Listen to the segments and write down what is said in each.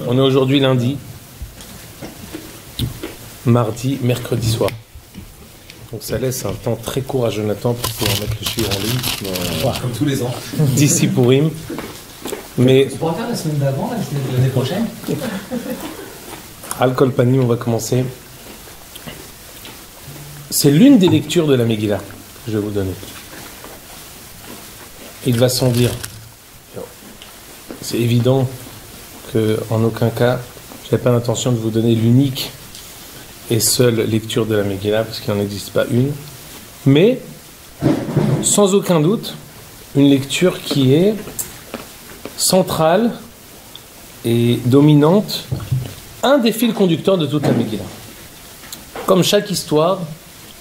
On est aujourd'hui lundi, mardi, mercredi soir. Donc ça laisse un temps très court à Jonathan pour pouvoir mettre le shiur en ligne. Comme tous les ans. D'ici Purim. Mais On pourra faire la semaine d'avant, l'année prochaine. Al-Kol Panim, on va commencer. C'est l'une des lectures de la Megillah que je vais vous donner. Il va sans dire. C'est évident qu'en aucun cas, je n'avais pas l'intention de vous donner l'unique et seule lecture de la Megillah, parce qu'il n'en existe pas une. Mais, sans aucun doute, une lecture qui est centrale et dominante, un des fils conducteurs de toute la Megillah. Comme chaque histoire,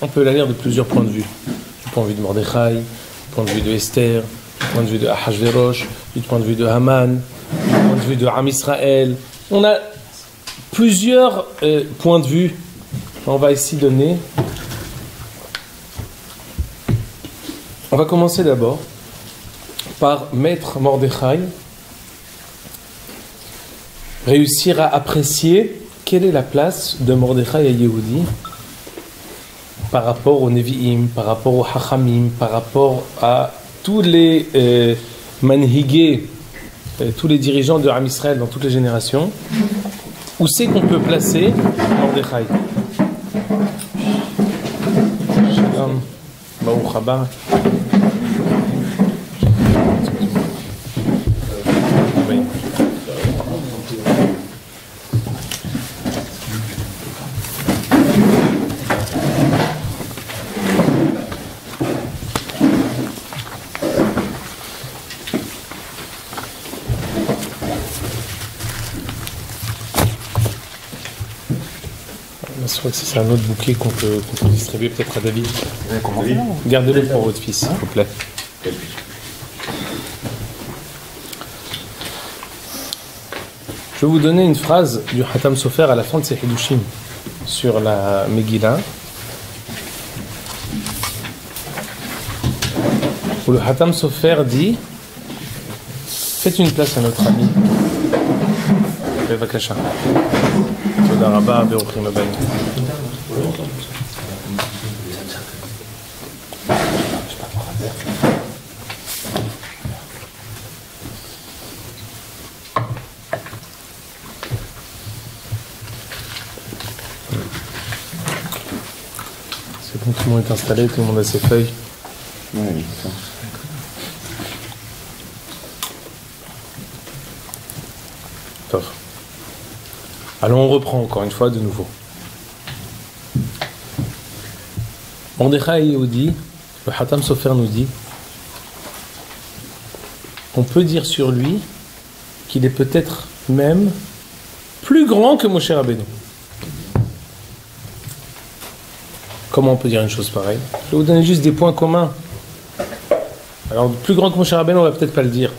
on peut la lire de plusieurs points de vue. Du point de vue de Mordechai, du point de vue de Esther, du point de vue de Ahashverosh, du point de vue de Haman, du point de vue de Am Israël. On a plusieurs points de vue. On va ici donner. On va commencer d'abord par Maître Mordechai réussir à apprécier quelle est la place de Mordechai à Yehudi par rapport aux Nevi'im, par rapport aux Hachamim, par rapport à tous les manhigés, tous les dirigeants de Am Israël dans toutes les générations. Où c'est qu'on peut placer Mordechai? Shalom, Baruch haba. Je crois que c'est un autre bouquet qu'on peut distribuer peut-être à David. Gardez-le pour votre fils, s'il vous plaît. Je vais vous donner une phrase du Hatam Sofer à la fin de ses Hidushim sur la Megillah, où le Hatam Sofer dit: faites une place à notre ami. Bevakasha. Toda rabba, beruchim abאים. C'est bon, tout le monde est installé, tout le monde a ses feuilles. Oui, c'est ça. Top. Alors on reprend encore une fois de nouveau. Mordechai Yehudi, le Hatam Sofer nous dit, on peut dire sur lui qu'il est peut-être même plus grand que Moshe Rabbeinu. Comment on peut dire une chose pareille? Je vais vous donner juste des points communs. Alors plus grand que Moshe Rabbeinu, on va peut-être pas le dire.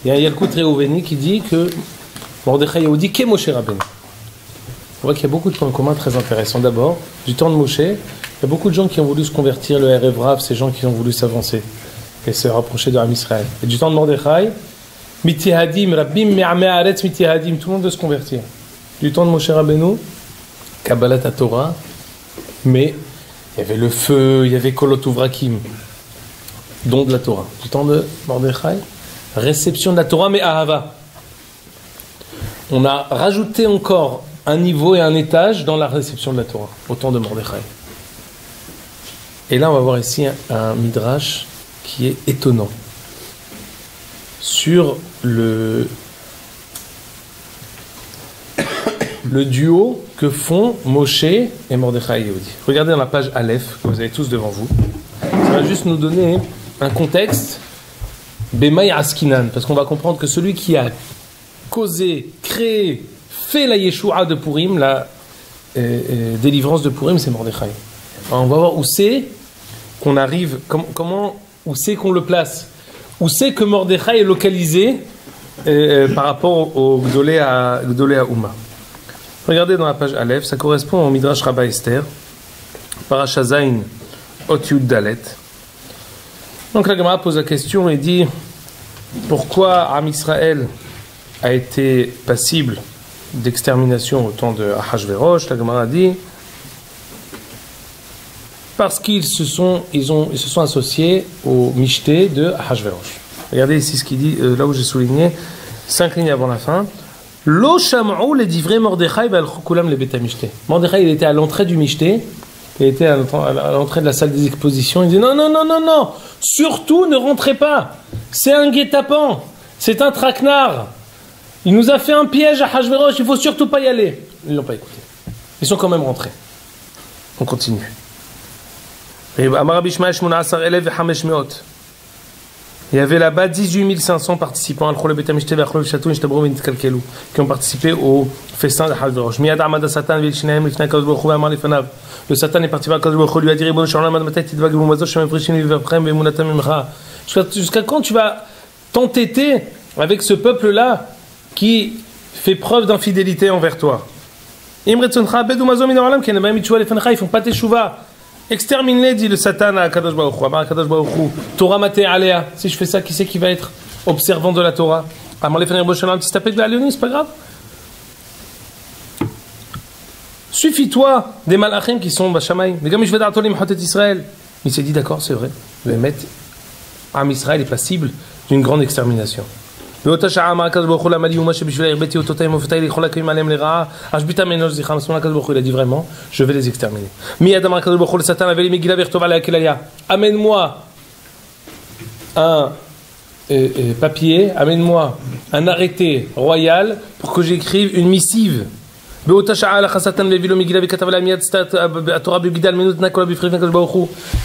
Il y a Yalkut Reuveni qui dit que Mordechai Yehudi qu'est Moshe Rabbeinu. On voit qu'il y a beaucoup de points communs très intéressants. D'abord, du temps de Moshe, il y a beaucoup de gens qui ont voulu se convertir, le Erev Rav, ces gens qui ont voulu s'avancer et se rapprocher de Am Israël. Et du temps de Mordechai, Mitihadim, Rabbim, Me'ameh Haaretz, Mitihadim, tout le monde veut se convertir. Du temps de Moshe Rabbeinu, Kabbalat Torah, mais il y avait le feu, il y avait Kolot Uvrakim, don de la Torah. Du temps de Mordechai, réception de la Torah, mais Ahava. On a rajouté encore un niveau et un étage dans la réception de la Torah, au temps de Mordechai. Et là, on va voir ici un midrash qui est étonnant sur le duo que font Moshe et Mordechai Yehudi. Regardez dans la page Aleph, que vous avez tous devant vous. Ça va juste nous donner un contexte Bemaï Askinan, parce qu'on va comprendre que celui qui a causé, créé, fait la Yeshua de Purim, la délivrance de Purim, c'est Mordechai. Alors on va voir où c'est qu'on arrive, où c'est qu'on le place, où c'est que Mordechai est localisé par rapport au Gdolé à Uma. Regardez dans la page Aleph, ça correspond au Midrash Rabba Esther, Parasha Zayin, Ot Yud Dalet. Donc la Gemara pose la question et dit: pourquoi Am Israël a été passible d'extermination au temps de Ahashverosh, la Gemara dit, parce qu'ils se sont associés au Mishté de Ahashverosh. Regardez ici ce qu'il dit, là où j'ai souligné, 5 lignes avant la fin. Lo sham'u les divrei Mordechai ve'alchu kulam le beta Mishté. Mordechai, il était à l'entrée du Mishté, il était à l'entrée de la salle des expositions, il dit non, surtout ne rentrez pas, c'est un guet-apens, c'est un traquenard, il nous a fait un piège à Ahashverosh, il faut surtout pas y aller. Ils ne l'ont pas écouté, ils sont quand même rentrés. On continue. Il y avait là-bas 18 500 participants qui ont participé au festin de Ahashverosh. Le Satan est parti vers Akadosh Baruch Hu, lui a dit jusqu'à quand tu vas t'entêter avec ce peuple-là qui fait preuve d'infidélité envers toi? Ils ne font pas teshuva. Extermine-les, dit le Satan à Akadosh Baruch Hu. Torah maté aléa. Si je fais ça, qui c'est qui va être observant de la Torah? Si t'appelles de la Léonie, c'est pas grave. Suffis-toi des malachim qui sont Bashamaï. Israël. Il s'est dit d'accord, c'est vrai. Le Met, Am Israël est passible d'une grande extermination. Il a dit vraiment, je vais les exterminer. Amène-moi un papier, amène-moi un arrêté royal pour que j'écrive une missive. La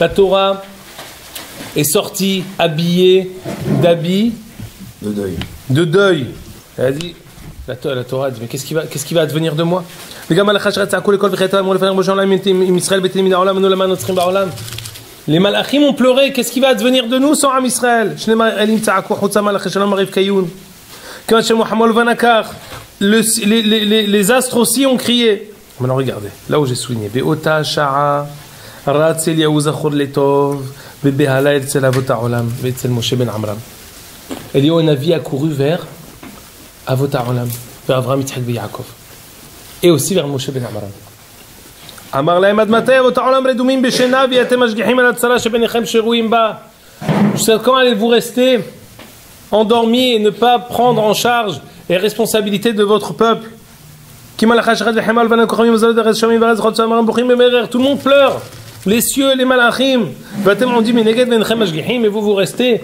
Torah est sortie habillée d'habits de deuil. Elle a dit, la Torah a dit, mais qu'est-ce qui va advenir de moi? Les malachim ont pleuré, qu'est-ce qui va advenir de nous sans Am Israël? Les astres aussi ont crié. Maintenant regardez, là où j'ai souligné. Eliyahu Navi a couru vers Avot HaOlam, vers Avraham, Yitzhak et Yaakov, et aussi vers Moshe ben Amram. Amar lahem ad matay Avot HaOlam redumim beshena v'yatem mashgichim al hatzara shebenechem sheruim ba. Jusqu'à quand allez-vous rester endormis et ne pas prendre en charge les responsabilités de votre peuple? Tout le monde pleure, les cieux, les malachim. On dit mais vous restez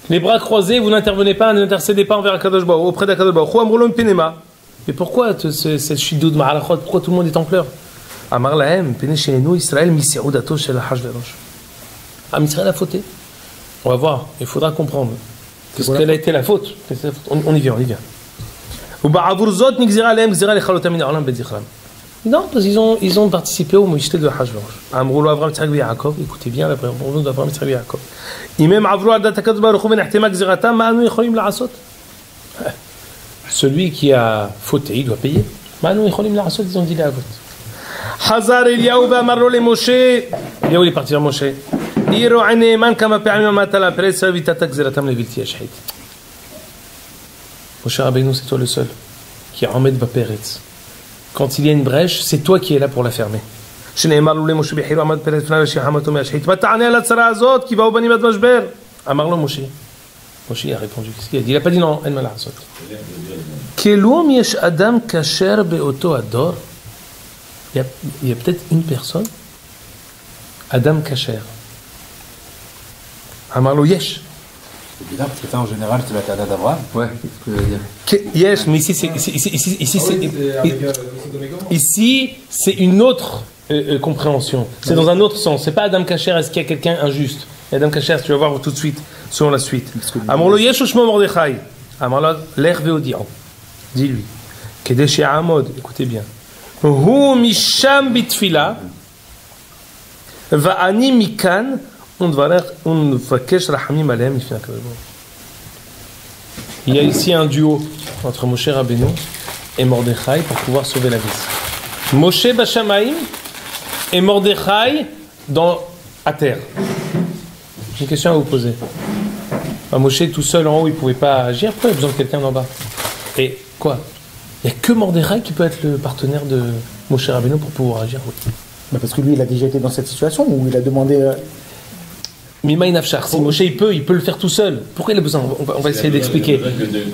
les bras croisés, vous n'intervenez pas, n'intercédez pas envers Akadosh Baruch Hu, auprès d'Akadosh Baruch Hu. Mais pourquoi cette chidou de Ma'alachot? Pourquoi tout le monde est en pleurs? Amar lahem, pene she'enu Israël mise'udato shel Ahashverosh. Am Israël a fauté. On va voir, il faudra comprendre. Qu'est-ce qu'elle a été la faute? On y vient. Non, parce qu'ils ont participé au Mishté de Ahashverosh. Amroulou Avraham, Yitzhak et Yaakov. Écoutez bien la réponse d'Avraham, Yitzhak et Yaakov. Celui qui a fauté, il doit payer. Ils ont dit la faute. Hazar Eliyahu Amarlo le Moshe. Eliyahu est parti vers Moshe. Moshe Rabbeinu, c'est toi le seul qui a Ahmed Baperetz. Quand il y a une brèche, c'est toi qui es là pour la fermer. Amarlo Moshe. Moshe a répondu. Qu'est-ce qu'il a dit? Il n'a pas dit non. Il y a peut-être une personne, Adam Kacher. Amarlo Yesh. C'est bizarre parce que ça en général c'est la Kada d'Abraham. Ouais, c'est ce que je veux dire. Yes, mais ici c'est une autre compréhension. C'est dans un autre sens. C'est pas Adam Kacher, est-ce qu'il y a quelqu'un injuste? Adam Kacher, tu vas voir tout de suite, selon la suite. Amarlo Yesh ou Shmo Mordechai. Amarlo Lech Veodiao. Dis-lui. Kedesh Amod, écoutez bien. Hu misham bitfila va'ani mikan. Il y a ici un duo entre Moshe Rabbeinu et Mordechai pour pouvoir sauver la vie. Moshe Bashamaim et Mordechai à terre. J'ai une question à vous poser. Moshe tout seul en haut, il ne pouvait pas agir. Pourquoi il a besoin de quelqu'un d'en bas? Et quoi? Il n'y a que Mordechai qui peut être le partenaire de Moshe Rabbeinu pour pouvoir agir. Oui. Bah parce que lui, il a déjà été dans cette situation où il a demandé. Mimay Nafshar, si Moshe il peut le faire tout seul. Pourquoi il a besoin? On va essayer d'expliquer.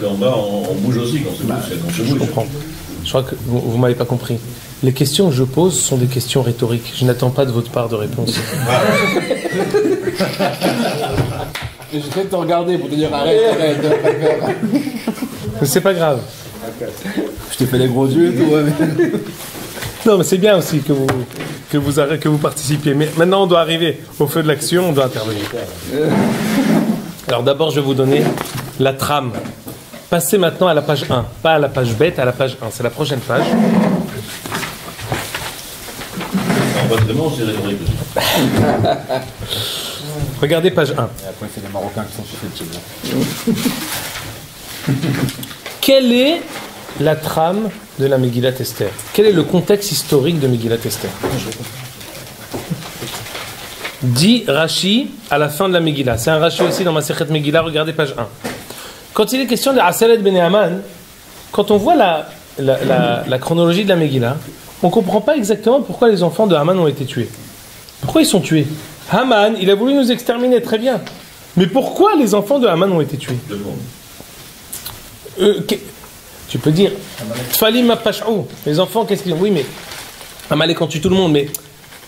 Qu'en bas, on bouge aussi quand on se bouge. Je comprends. Je crois que vous ne m'avez pas compris. Les questions que je pose sont des questions rhétoriques. Je n'attends pas de votre part de réponse. Je vais te regarder pour te dire arrête. Mais c'est pas grave. Je t'ai fait les gros yeux et tout. Ouais. Non, mais c'est bien aussi que vous participiez. Mais maintenant, on doit arriver au feu de l'action, on doit intervenir. Alors d'abord, je vais vous donner la trame. Passez maintenant à la page 1. Pas à la page bête, à la page 1. C'est la prochaine page. En fait, vraiment, c'est rhétorique aussi. Regardez page 1. Et après, c'est les Marocains qui sont susceptibles. Quelle est la trame de la Megillat Esther? Quel est le contexte historique de Megillat Esther? Dit Rashi à la fin de la Megillah. C'est un Rashi aussi dans ma Masechet Megillah, regardez page 1. Quand il est question de Aseret ben Haman, quand on voit la chronologie de la Megillah, on ne comprend pas exactement pourquoi les enfants de Haman ont été tués. Pourquoi ils sont tués? Haman, il a voulu nous exterminer, très bien. Mais pourquoi les enfants de Haman ont été tués? Tu peux dire, Tfalim Mapash'ou, les enfants, qu'est-ce qu'ils ont? Oui, mais Amalek en tue tout le monde, mais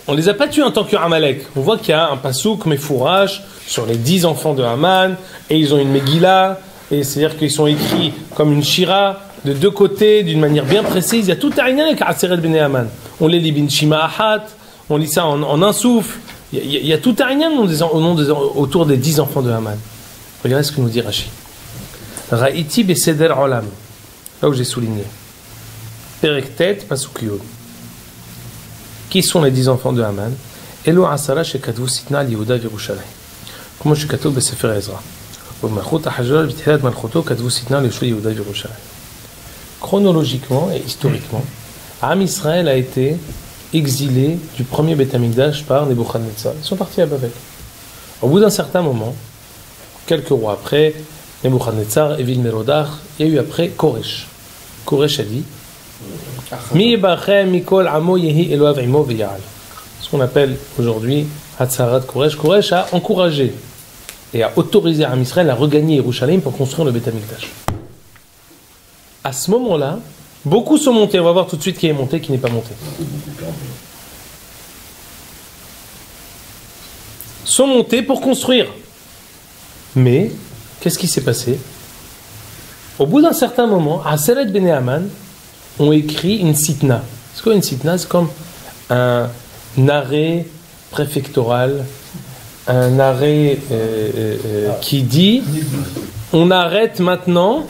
on ne les a pas tués en tant que Amalek. On voit qu'il y a un pasouk, Mefourach, sur les 10 enfants de Haman, et ils ont une Megillah, et c'est-à-dire qu'ils sont écrits comme une Shira, de deux côtés, d'une manière bien précise. Il y a tout à rien avec Aseret ben Haman. On les lit bin Shima Ahat, on lit ça en un souffle. Il y a tout à rien autour des 10 enfants de Haman. Regardez ce que nous dit Rashi. Ra'iti beseder olam. Là où j'ai souligné. Perektet pasuk yod. Qui sont les 10 enfants de Haman? Elo asara shekatvu sitna al Yehuda v'Yerushalayim. Comme shekatvu besefer Ezra. U'malchut ha'Hashverosh b'tchilat malchuto katvu sitna l'Yeshua Yehuda v'Yerushalayim. Chronologiquement et historiquement, Am Israël a été exilé du premier Beth Amikdash par Nebuchadnezzar. Ils sont partis à Babel. Au bout d'un certain moment, quelques rois après, Nebuchadnezzar, Evil Merodach, il y a eu après Koresh. Koresh a dit Mi bachem mikol amo yehi Eloav imo v'ya'al. Ce qu'on appelle aujourd'hui Hatzarat Koresh. Koresh a encouragé et a autorisé Am Israël à regagner Yerushalayim pour construire le Beth Amikdash. À ce moment-là, beaucoup sont montés. On va voir tout de suite qui est monté, qui n'est pas monté. Sont montés pour construire. Mais, qu'est-ce qui s'est passé? Au bout d'un certain moment, Aseret ben Haman ont écrit une sitna. C'est quoi une sitna? C'est comme un arrêt préfectoral, un arrêt qui dit on arrête maintenant.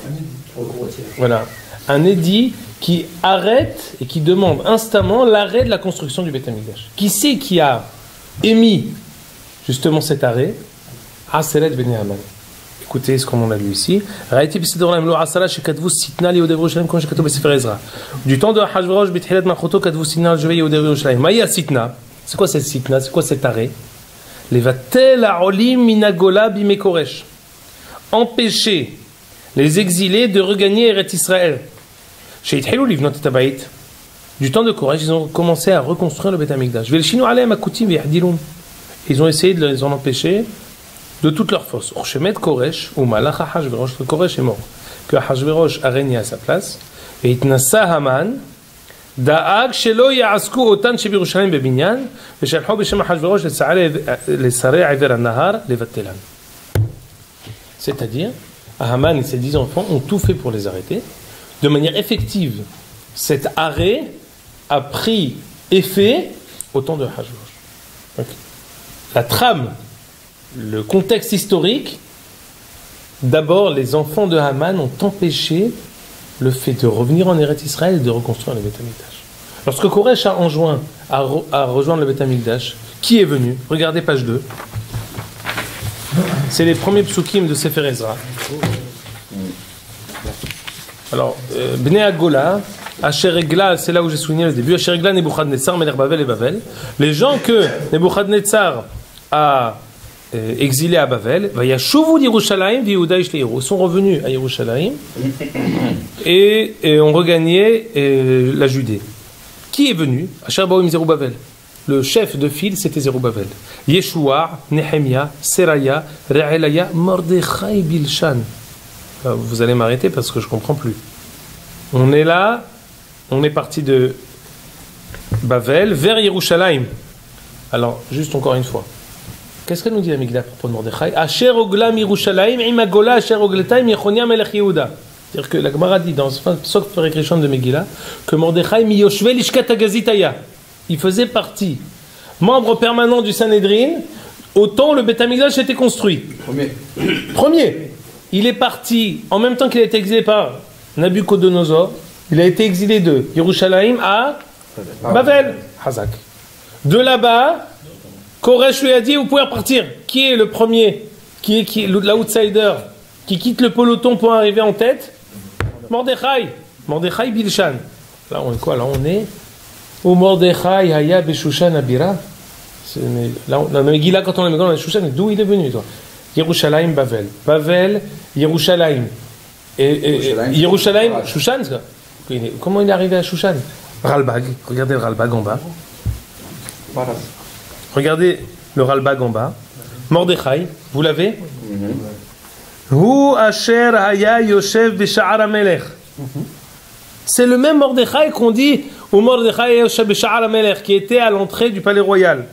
Voilà, un édit qui arrête et qui demande instamment l'arrêt de la construction du Beth Amikdash. Qui c'est qui a émis justement cet arrêt? Aseret ben Haman. Écoutez ce qu'on a lu ici. Du temps de Hashverosh, B'tchilat malchuto katvu sitna al Yehuda v'Yerushalayim. Maïa sitna. C'est quoi cette sitna? C'est quoi cet arrêt? Levatel ha'olim min hagola bimei Koresh. Empêcher les exilés de regagner Eretz Israël. Du temps de Koresh, ils ont commencé à reconstruire le Beth Amikdash. Ils ont essayé de les en empêcher de toutes leurs forces. Koresh, ou Malach Hashverosh, Koresh est mort. Que Hashverosh a régné à sa place. Et Itnassa Haman, Da'ag shelo ya'asku otan shebirushalayim bebinyan, v'shalcho b'shem Hashverosh lesarei aver an-nahar levattelan. C'est-à-dire, Haman et ses 10 enfants ont tout fait pour les arrêter. De manière effective, cet arrêt a pris effet au temps de Hashverosh. Okay. La trame, le contexte historique, d'abord les enfants de Haman ont empêché le fait de revenir en Eretz Israël et de reconstruire le Beth Amikdash. Lorsque Koresh a enjoint à rejoindre le Beth Amikdash, qui est venu? Regardez page 2. C'est les premiers psukim de Sefer Ezra. Alors, Bnei Hagola, Asher Egla, c'est là où j'ai souligné le début. Asher Egla, Nebuchadnezzar, Melech Bavel et Bavel. Les gens que Nebuchadnezzar a exilés à Bavel. Ils sont revenus à Yerushalayim et ont regagné la Judée. Qui est venu? Asher Baoim Zerubbabel. Le chef de file, c'était Zerubbabel. Yeshua, Nehemia, Seraya, Re'elaya, Mordechai, Bilshan. Vous allez m'arrêter parce que je ne comprends plus. On est là, on est parti de Bavel vers Yerushalayim. Alors, juste encore une fois. Qu'est-ce qu'elle nous dit la Megillah à propos de Mordechai? Asher oglam Yerushalayim, imagola asher ogletaim Yechonia melech Yehuda. C'est-à-dire que la Gemara dit dans Sof Perek de Megillah que Mordechai mi yoshve lishkat hagazitaya. Il faisait partie, membre permanent du Sanhédrin, autant le Beth Amikdash était construit. Premier. Il est parti, en même temps qu'il a été exilé par Nabucodonosor, il a été exilé de Yerushalayim à Bavel, Hazak. De là-bas, Koresh lui a dit, vous pouvez repartir. Qui est le premier, qui est l'outsider, qui quitte le peloton pour arriver en tête? Mordechai. Mordechai Bilshan. Là, on est quoi? Là, on est au Mordechai Haya Beshushan Abira. Là, Megillah, quand on est dans Shushan, d'où il est venu, toi? Yerushalayim, Bavel. Bavel, Yerushalayim. Yerushalayim, Shushan, comment il est arrivé à Shushan? Ralbag. Regardez le Ralbag en bas. Regardez le Ralbag en bas. Mordechai, vous l'avez? Hu Asher Haya Yoshev Besha'ar HaMelech. C'est le même Mordechai qu'on dit au Mordechai Yoshev Besha'ar HaMelech qui était à l'entrée du palais royal.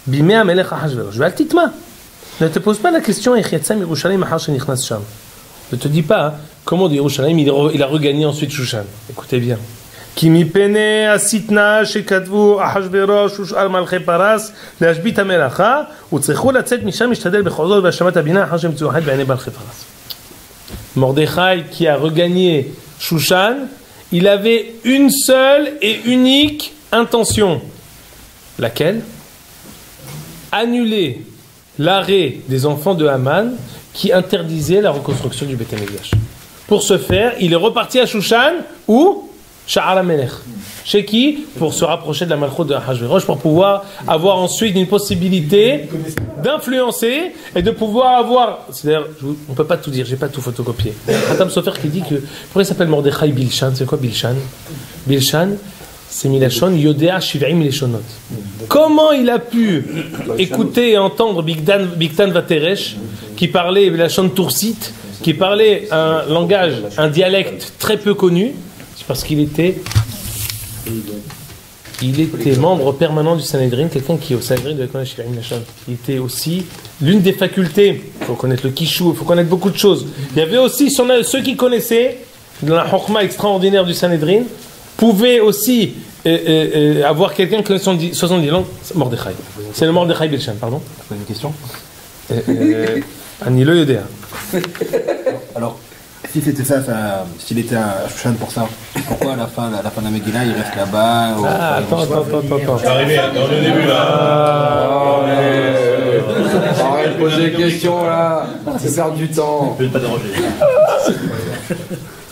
Bimei HaMelech Ahashverosh. Je vais al-titma. Ne te pose pas la question ne te dis pas comment de Yerushalayim il a regagné ensuite Shushan. Écoutez bien. Ki mipene asitna shekatvu Ahashverosh ush'al malchei paras להשבית המלאכה וצריכו לצאת משם להשתדל בכל זאת והשלמת הבינה אחר שמצאו חטא בעיני מלכי פרס. Mordechai qui a regagné Shushan, il avait une seule et unique intention. Laquelle? Annuler l'arrêt des enfants de Haman qui interdisait la reconstruction du Beth Amikdash. Pour ce faire, il est reparti à Shushan ou Sha'ar HaMelech. Chez qui? Pour se rapprocher de la Malchut de Ahashverosh, pour pouvoir avoir ensuite une possibilité d'influencer et de pouvoir avoir. C'est-à-dire, on ne peut pas tout dire, je n'ai pas tout photocopié. Hatam Sofer qui dit que. Pourquoi il s'appelle Mordechai Bilshan? C'est quoi Bilshan? Bilshan, c'est Milachon Yodea Shiv'im Leshonot. Comment il a pu écouter et entendre Bigdan Vateresh, qui parlait Milachon Tursit, qui parlait un langage, un dialecte très peu connu? C'est parce qu'il était membre permanent du Sanhédrin, quelqu'un qui est au Sanhédrin de connaître Shiv'im Leshon. Il était aussi l'une des facultés. Il faut connaître le Kishou, il faut connaître beaucoup de choses. Il y avait aussi ceux qui connaissaient la Chokhma extraordinaire du Sanhédrin, pouvaient aussi avoir quelqu'un qui connaît 70 langues. Mordechai. C'est le Mordechai Bilshan, pardon. Tu poses une question? Ani lo yodea. Alors, si c'était ça, s'il était à Shushan pour ça, pourquoi à la fin de la Megillah, il reste là-bas? Attends. Je suis arrivé dans le début là. Arrête de poser des questions là, c'est perdre du temps. Je ne vais pas déranger.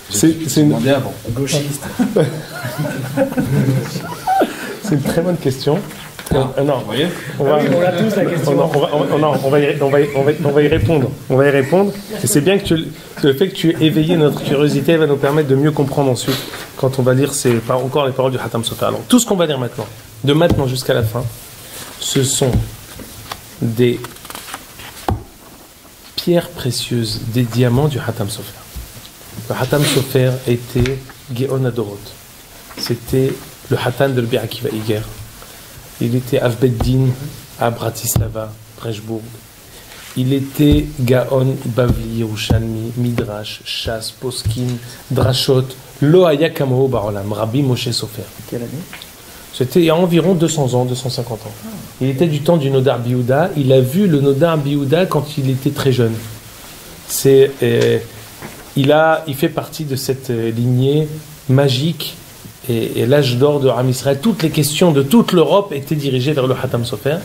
C'est une... Gauchiste. C'est une très bonne question. Non, Vous voyez? On a tous la question. On va y répondre. On va y répondre. Et c'est bien que le fait que tu aies éveillé notre curiosité va nous permettre de mieux comprendre ensuite quand on va lire encore les paroles du Hatam Sofer. Alors, tout ce qu'on va lire maintenant, de maintenant jusqu'à la fin, ce sont des pierres précieuses, des diamants du Hatam Sofer. Le Hatam Sofer était Geon Adorot. C'était le Hatan de l'Bi Akiva Iger. Il était Avbeddin à Bratislava, Preshbourg. Il était Gaon, Bavli, Yerushalmi, Midrash, Shas, Poskin, Drashot, Lo Haya Kamoho Barolam, Rabbi Moshe Sofer. Quelle année? C'était il y a environ 200 ans, 250 ans. Il était du temps du Nodar Biouda. Il a vu le Nodar Biouda quand il était très jeune. Il fait partie de cette lignée magique et l'âge d'or de Ram Israël. Toutes les questions de toute l'Europe étaient dirigées vers le Hatam Sofer.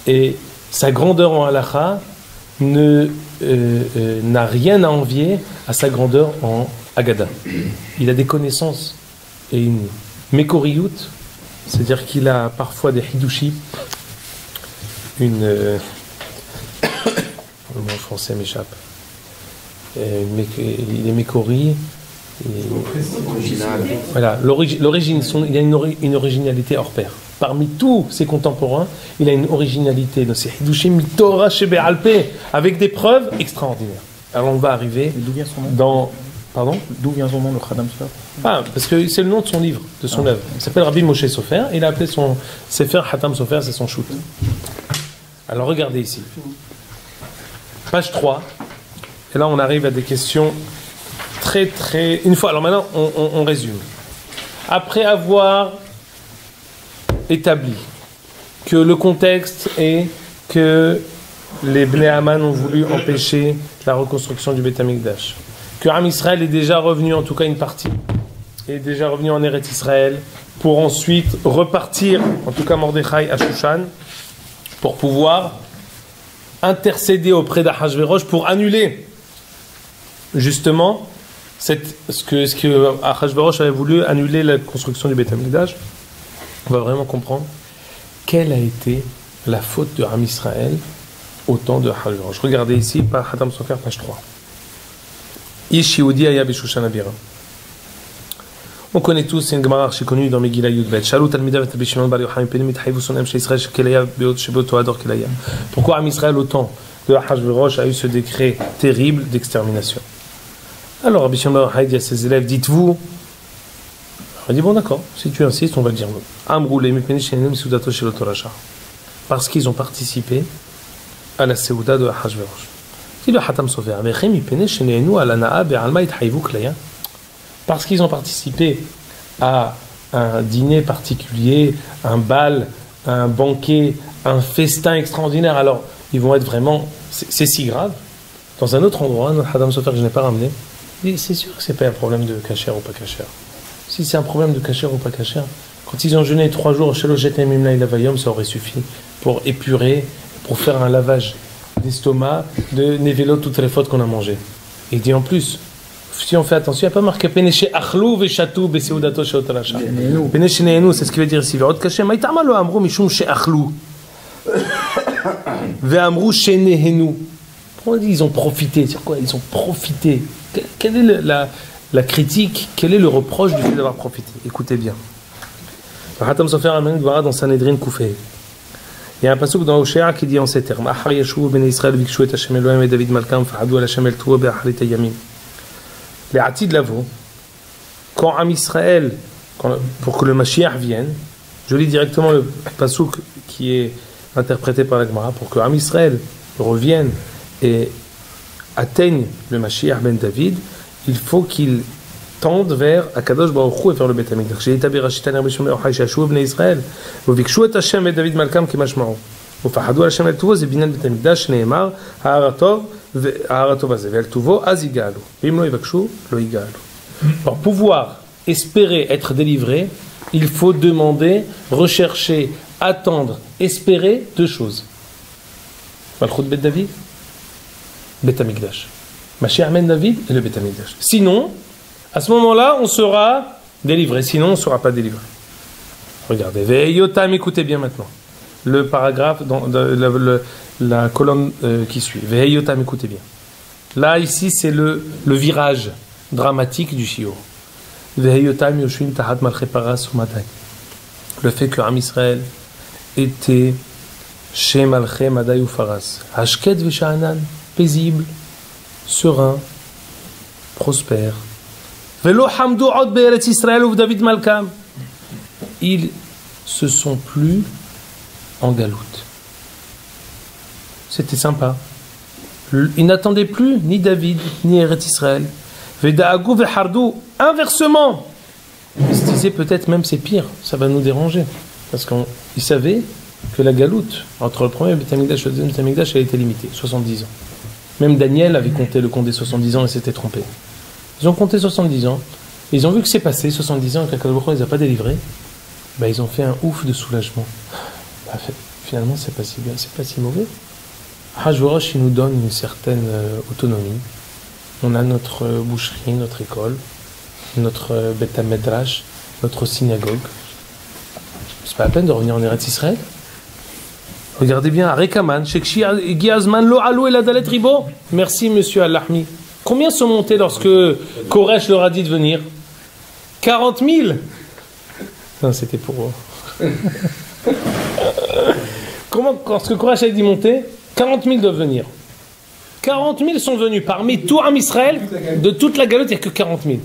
Et sa grandeur en halakha n'a rien à envier à sa grandeur en Agada. Il a des connaissances et une mekoriyut, c'est-à-dire qu'il a parfois des hidushi, une le mot français m'échappe. Il est mécori. Original. Voilà, l'origine, il a une originalité hors pair. Parmi tous ses contemporains, il a une originalité avec des preuves extraordinaires. Alors on va arriver D'où vient son nom dans... Pardon ? D'où vient son nom, le Khatam Sofer? Ah, parce que c'est le nom de son livre, de son œuvre. Il s'appelle Rabbi Moshe Sofer, et il a appelé son Sefer Khatam Sofer, c'est son shoot. Alors regardez ici. Page 3. Et là on arrive à des questions très... Une fois, alors maintenant on résume. Après avoir établi que le contexte est que les Bnei Haman ont voulu empêcher la reconstruction du Beth Amikdash, que Am Israël est déjà revenu, en tout cas une partie, est déjà revenu en Eretz Israël, pour ensuite repartir, en tout cas Mordechai à Shushan, pour pouvoir intercéder auprès d'Achashverosh pour annuler justement ce que Achashverosh avait voulu annuler la construction du Beth Amikdash. On va vraiment comprendre quelle a été la faute de Am Israël au temps de Achashverosh. Regardez ici, par Khatam Sofer, page 3. Ish Yehudi aya b'Shushan Abira. On connaît tous, c'est une Gemara archi connue dans Megillah Yudbet. Shalut al-Midav et Shimon bar Yochai Penim mitchayivu sonem chez Israël shekelaya beot ador kelaya. Pourquoi Am Israël au temps de Achashverosh a eu ce décret terrible d'extermination? Alors Rabbi Shimon bar Yochai dit à ses élèves, dites-vous. Il dit bon d'accord, si tu insistes, on va le dire nous. Amroulé mipeni shenem sudato shel Torasha. Parce qu'ils ont participé à la Seuda de Achashverosh. Dit le Khatam Sofer, parce qu'ils ont participé à un dîner particulier, un bal, un banquet, un festin extraordinaire, alors ils vont être vraiment, c'est si grave. Dans un autre endroit, notre Khatam Sofer que je n'ai pas ramené, il dit c'est sûr que c'est pas un problème de kasher ou pas kasher. Si c'est un problème de kasher ou pas kasher, quand ils ont jeûné 3 jours, ça aurait suffi pour épurer, pour faire un lavage d'estomac, de névélo, toutes les fautes qu'on a mangées. Et il dit en plus, si on fait attention, il n'y a pas marqué Peneche Achlou Veshatou Beseudato Sheotarasha. Peneche Nehenu, c'est ce qui veut dire ici. Ve'od Kashem, Maïtamalo Amrou Mishum Sheachlou. Ve'amrou Shenehenu. Pourquoi on dit ils ont profité? Sur quoi ils ont profité? Quelle est la critique? Quel est le reproche du fait d'avoir profité? Écoutez bien. Khatam Sofer amène dans Sanhedrin Koufé. Il y a un passage dans Oshéa qui dit en ces termes: Achar Yeshuv ben Israël vikshu et Hashem Elohim et David Malkam fa'adu al Hashem el Tuo be'acharit hayamim. Les Atid Lavo, quand Am Israël, pour que le Mashiach vienne, je lis directement le pasuk qui est interprété par la Gemara, pour que Am Israël revienne et atteigne le Mashiach ben David, il faut qu'il tendent vers Akadosh Baruch Hu et vers le Beth Amikdash. J'ai établi Rachitan Rabbi Shimon bar Yochai she'ashuv bnei Israël uvikshu et Hashem et David Malkam kemashma'u ufahadu al Hashem el Tuvo zebinan Beth Amikdash ne'emar ha'aratov hazeh ve'el Tuvo az yigalu v'im lo yivakshu lo yigalu. Pour pouvoir espérer être délivré, il faut demander, rechercher, attendre, espérer 2 choses. Malchut Bet David, Beth Amikdash. Mashiach ben David et le Beth Amikdash. Sinon, à ce moment-là, on sera délivré. Sinon, on ne sera pas délivré. Regardez. Ve'yotam, écoutez bien maintenant. Le paragraphe, dans la colonne qui suit. Ve'yotam, écoutez bien. Là, ici, c'est le virage dramatique du Shiur. Ve'yotam yoshvim tahat malchei paras umaday. Le fait que Am Israël était chez malchei maday ou faras. Hashket ve'sha'anan, paisible, serein, prospère. Ils se sont plus en galoute. C'était sympa. Ils n'attendaient plus ni David, ni Eretz Israël. Inversement, ils se disaient peut-être même c'est pire, ça va nous déranger. Parce qu'ils savaient que la galoute entre le premier Beth Amikdash et le deuxième Beth Amikdash, elle était limitée, 70 ans. Même Daniel avait compté le compte des 70 ans et s'était trompé. Ils ont compté 70 ans, ils ont vu que c'est passé 70 ans et qu'Akadosh Baruch Hu les a pas délivrés. Ils ont fait un ouf de soulagement. Finalement, c'est pas si bien, c'est pas si mauvais. Achashverosh, il nous donne une certaine autonomie. On a notre boucherie, notre école, notre Beth Midrash, notre synagogue. C'est pas la peine de revenir en Eretz Israël. Regardez bien, Rekaman, Shekshi Giazman Lo Alou et la Dalet Ribo. Merci, monsieur Al-Lahmi. Combien sont montés lorsque Koresh leur a dit de venir? 40 000. Non, c'était pour eux. Comment, lorsque Koresh a dit monter, 40 000 doivent venir. 40 000 sont venus. Parmi tout Am Israël, de toute la galoute, il n'y a que 40 000.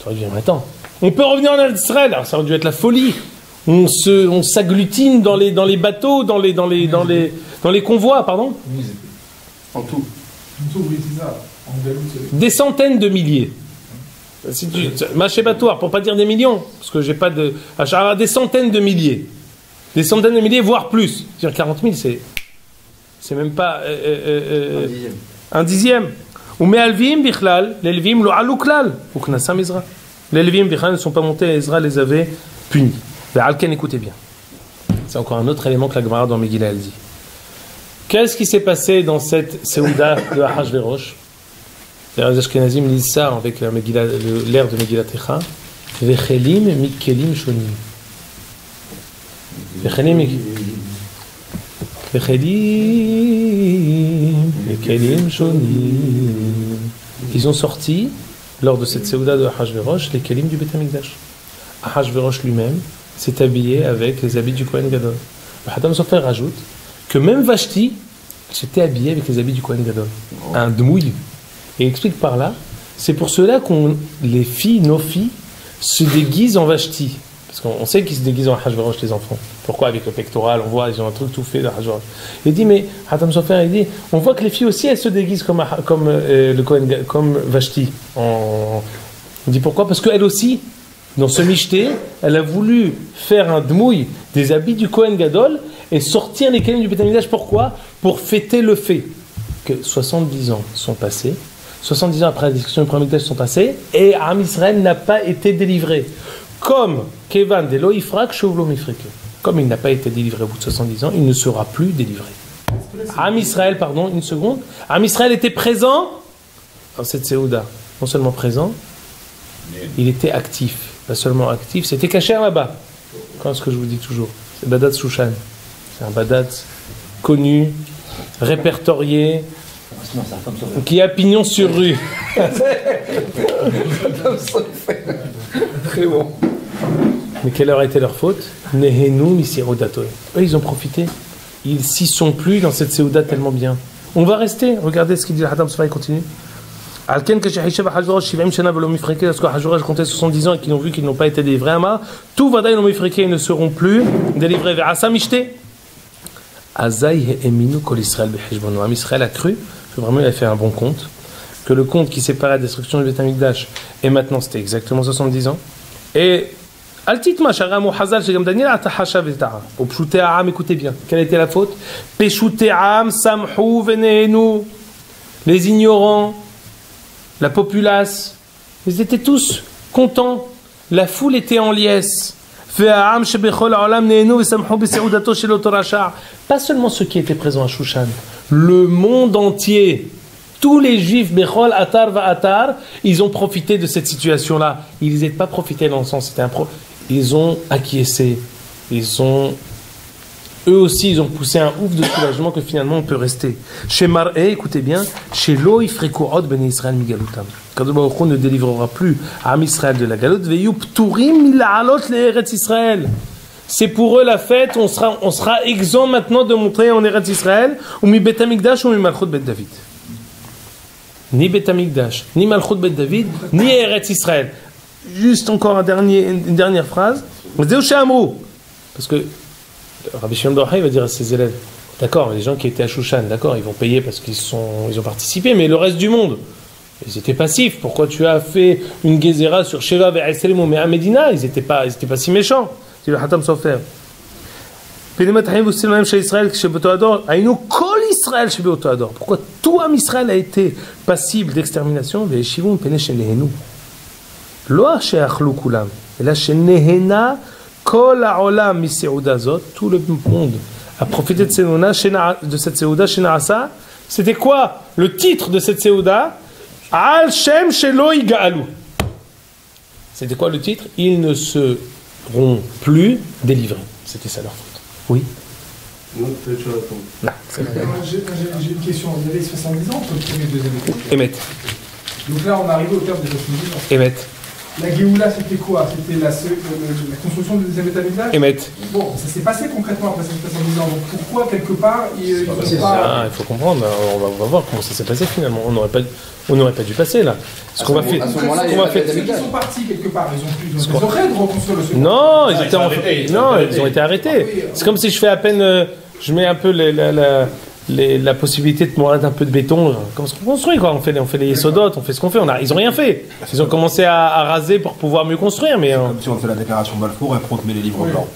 Tu aurais dit, mais attends, on peut revenir en Israël. Alors ça aurait dû être la folie. On s'agglutine dans les bateaux, dans les convois, pardon. En tout. Des centaines de milliers. Machébatoire, pour pas dire des millions, parce que j'ai pas de. Des centaines de milliers. Des centaines de milliers, voire plus. Je veux dire 40 000, c'est même pas. Un dixième. Ou mais Alvim, Bichlal, les Levim, lo alouklal, ou Knassam Ezra. Les Levim, Bichlal ne sont pas montés, Ezra les avait punis. Alken, écoutez bien. C'est encore un autre élément que la Gemara dans Megillah elle dit. Qu'est-ce qui s'est passé dans cette Seouda de Ahashverosh? Les Ashkenazim lisent ça avec l'air de Megillah Techa. Vechelim mikelim shonim. Vechelim mikelim shonim. Ils ont sorti, lors de cette Seouda de Ahashverosh, les kelim du Beth Amikdash. Ahashverosh lui-même s'est habillé avec les habits du Kohen Gadol. Le Hatam Sofer rajoute que même Vashti s'était habillée avec les habits du Kohen Gadol. Un dmouille. Et il explique par là, c'est pour cela les filles, nos filles, se déguisent en Vashti. Parce qu'on sait qu'ils se déguisent en Ahashverosh, les enfants. Pourquoi? Avec le pectoral, on voit, ils ont un truc tout fait d'Ahashverosh. Il dit, mais Hatam Sofer, il dit, on voit que les filles aussi, elles se déguisent comme Vashti. On dit pourquoi? Parce qu'elles aussi, dans ce michté, elle a voulu faire un dmouille des habits du Kohen Gadol et sortir les kelim du Beth Amikdash. Pourquoi? Pour fêter le fait que 70 ans sont passés, 70 ans après la destruction du Beth Amikdash sont passés, et Am Israël n'a pas été délivré. Comme Kevan de Loifrak Shovlo Mifreke. Comme il n'a pas été délivré au bout de 70 ans, il ne sera plus délivré. Am Israël, pardon, une seconde. Am Israël était présent dans cette Seouda. Non seulement présent, il était actif. Pas seulement actif, c'était caché là-bas. Quand ce que je vous dis toujours, c'est Badat Shushan. C'est un Badat connu, répertorié, qui a pignon sur rue. Très bon. Mais quelle heure a été leur faute? Nehenu misirodato. Eux, ils ont profité. Ils s'y sont plus dans cette Seouda tellement bien. On va rester. Regardez ce qu'il dit. Hatam Sofer, il continue. Alken que Shehishab Ahashverosh 70 shana velo mifreke, lorsque Ahashverosh comptait 70 ans et qu'ils ont vu qu'ils n'ont pas été délivrés à Amar, tout vadaï non mifreke, ils ne seront plus délivrés vers Asa Mishte. Azaï eminu kol Israël beheshbono. Am Israël a cru que vraiment il a fait un bon compte, que le compte qui séparait la destruction du Beth Amikdash et maintenant c'était exactement 70 ans. Et Altit Masharam ou Hazal chez Daniel Atahasha Vetara. Au Pshouté Aam, écoutez bien, quelle était la faute? Peshouté Aam Samhou Venehenu. Les ignorants, la populace, ils étaient tous contents. La foule était en liesse. Pas seulement ceux qui étaient présents à Shushan, le monde entier, tous les juifs, Bechol, Atar, Va'atar, ils ont profité de cette situation-là. Ils n'étaient pas profités dans le sens, ils ont acquiescé. Eux aussi, ils ont poussé un ouf de soulagement que finalement on peut rester. Chez Mar'e, écoutez bien, chez Loi Frekoot Ben Israël Migalutam. Kadosh Baruch Hu ne délivrera plus Am Israël de la galoute. Veyu Pturim Mila'alot le'Eretz Israël. C'est pour eux la fête. On sera exempt maintenant de montrer en Eretz Israël ou mi Bet Amikdash ou mi Malchut Bet David. Ni Bet Amikdash, ni Malchut Bet David, ni Eretz Israël. Juste encore une dernière phrase. Parce que Rabbi Shimon Bar Yochai va dire à ses élèves, d'accord, les gens qui étaient à Shushan, d'accord, ils vont payer parce qu'ils ont participé, mais le reste du monde, ils étaient passifs. Pourquoi tu as fait une Gezerah sur Sheva ve'Esrem ou à Medina? Ils étaient pas si méchants. C'est le Hatam Sofer. Pourquoi tout Am Israël a été passible d'extermination? Kol ha'olam mi-seouda zot, tout le monde a profité de cette seouda chez Naasa. C'était quoi le titre de cette seouda? Al Shem Shelo Yiga'alu. C'était quoi le titre? Ils ne seront plus délivrés. C'était ça leur faute. Oui. Non, peut-être je réponds. Non, c'est vrai. Moi, j'ai une question. Il y avait 70 ans entre le premier et le deuxième étage. Émet. Donc là, on arrive au terme des 70 ans. Émet. La Géoula, c'était quoi? C'était la construction du deuxième état d'Israël. Émet. Bon, ça s'est passé concrètement après ces 70 ans. Donc pourquoi, quelque part, ils n'ont pas... Ah, il faut comprendre, on va voir comment ça s'est passé finalement. On n'aurait pas dû passer là. Ce qu'on va faire. À ce moment-là, il y qu'on a va pas faire. Ils sont partis quelque part, ils ont rien de reconstruire le second. Non, ils Ah, étaient ils sont arrêtés, ils ont été arrêtés. C'est comme si je fais à peine, je mets un peu la possibilité de mettre un peu de béton. Comment on construit quoi? On fait les sodotes, on fait ce qu'on fait. Ils ont rien fait. Ils ont commencé à raser pour pouvoir mieux construire, mais. Comme si on fait la déclaration de Balfour et après on te met les livres Oui. blancs.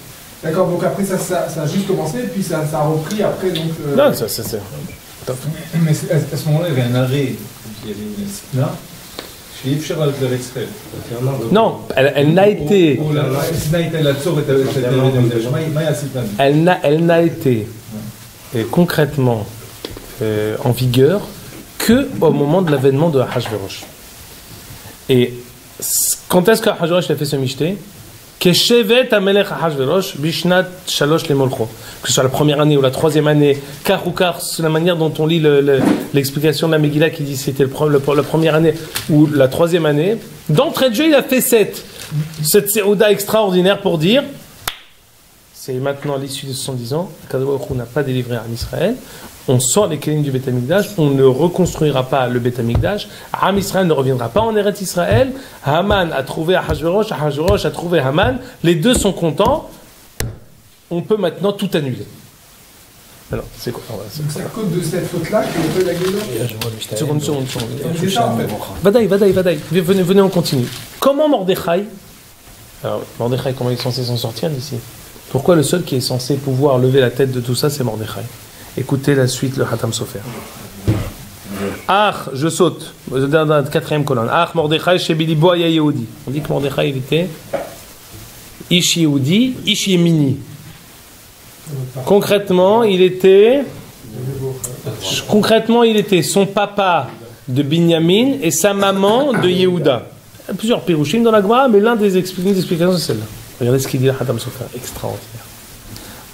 D'accord, donc après ça a juste commencé, et puis ça a repris après, donc... Non, ça c'est. Mais à ce moment-là, il y avait un arrêt, il y avait une SNA, chez Yves Cheral de l'Extrême. Non, elle n'a été. Elle n'a été concrètement en vigueur que au moment de l'avènement de Ahashverosh. Et quand est-ce que Ahashverosh a fait ce michté? Keshevet Amelech Ahashverosh Bishnat Shalosh Lemolcho. Que ce soit la première année ou la troisième année, car ou car, c'est la manière dont on lit l'explication de la Megillah qui dit c'était la première année ou la troisième année. D'entrée de jeu, il a fait cette séouda extraordinaire pour dire c'est maintenant l'issue de 70 ans, Kadosh Baruch Hu n'a pas délivré en Israël, on sort les kelim du Beth Amikdash, on ne reconstruira pas le Beth Amikdash, Am Israël ne reviendra pas en Eretz Israël, Haman a trouvé Ahashverosh, Ahashverosh a trouvé Haman, les deux sont contents, on peut maintenant tout annuler. Alors, c'est quoi? Donc c'est à cause de cette faute-là qu'il y a eu la Géoula. Seconde. C'est ça en fait. Vadaï. Venez, on continue. Comment Mordechai, alors Mordechai, comment il est censé s'en sortir d'ici? Pourquoi le seul qui est censé pouvoir lever la tête de tout ça, c'est Mordechai? Écoutez la suite, le Hatam Sofer. Je saute, dans la quatrième colonne. Mordechai chez Bilibo Aya Yehudi. On dit que Mordechai, il était Ish Yehudi, Ish Yemini. Concrètement, il était son papa de Binyamin et sa maman de Yehuda. Il y a plusieurs pirouchim dans la Gemara, mais l'une des explications, c'est celle-là. Regardez ce qu'il dit, le Hatam Sofer, extraordinaire.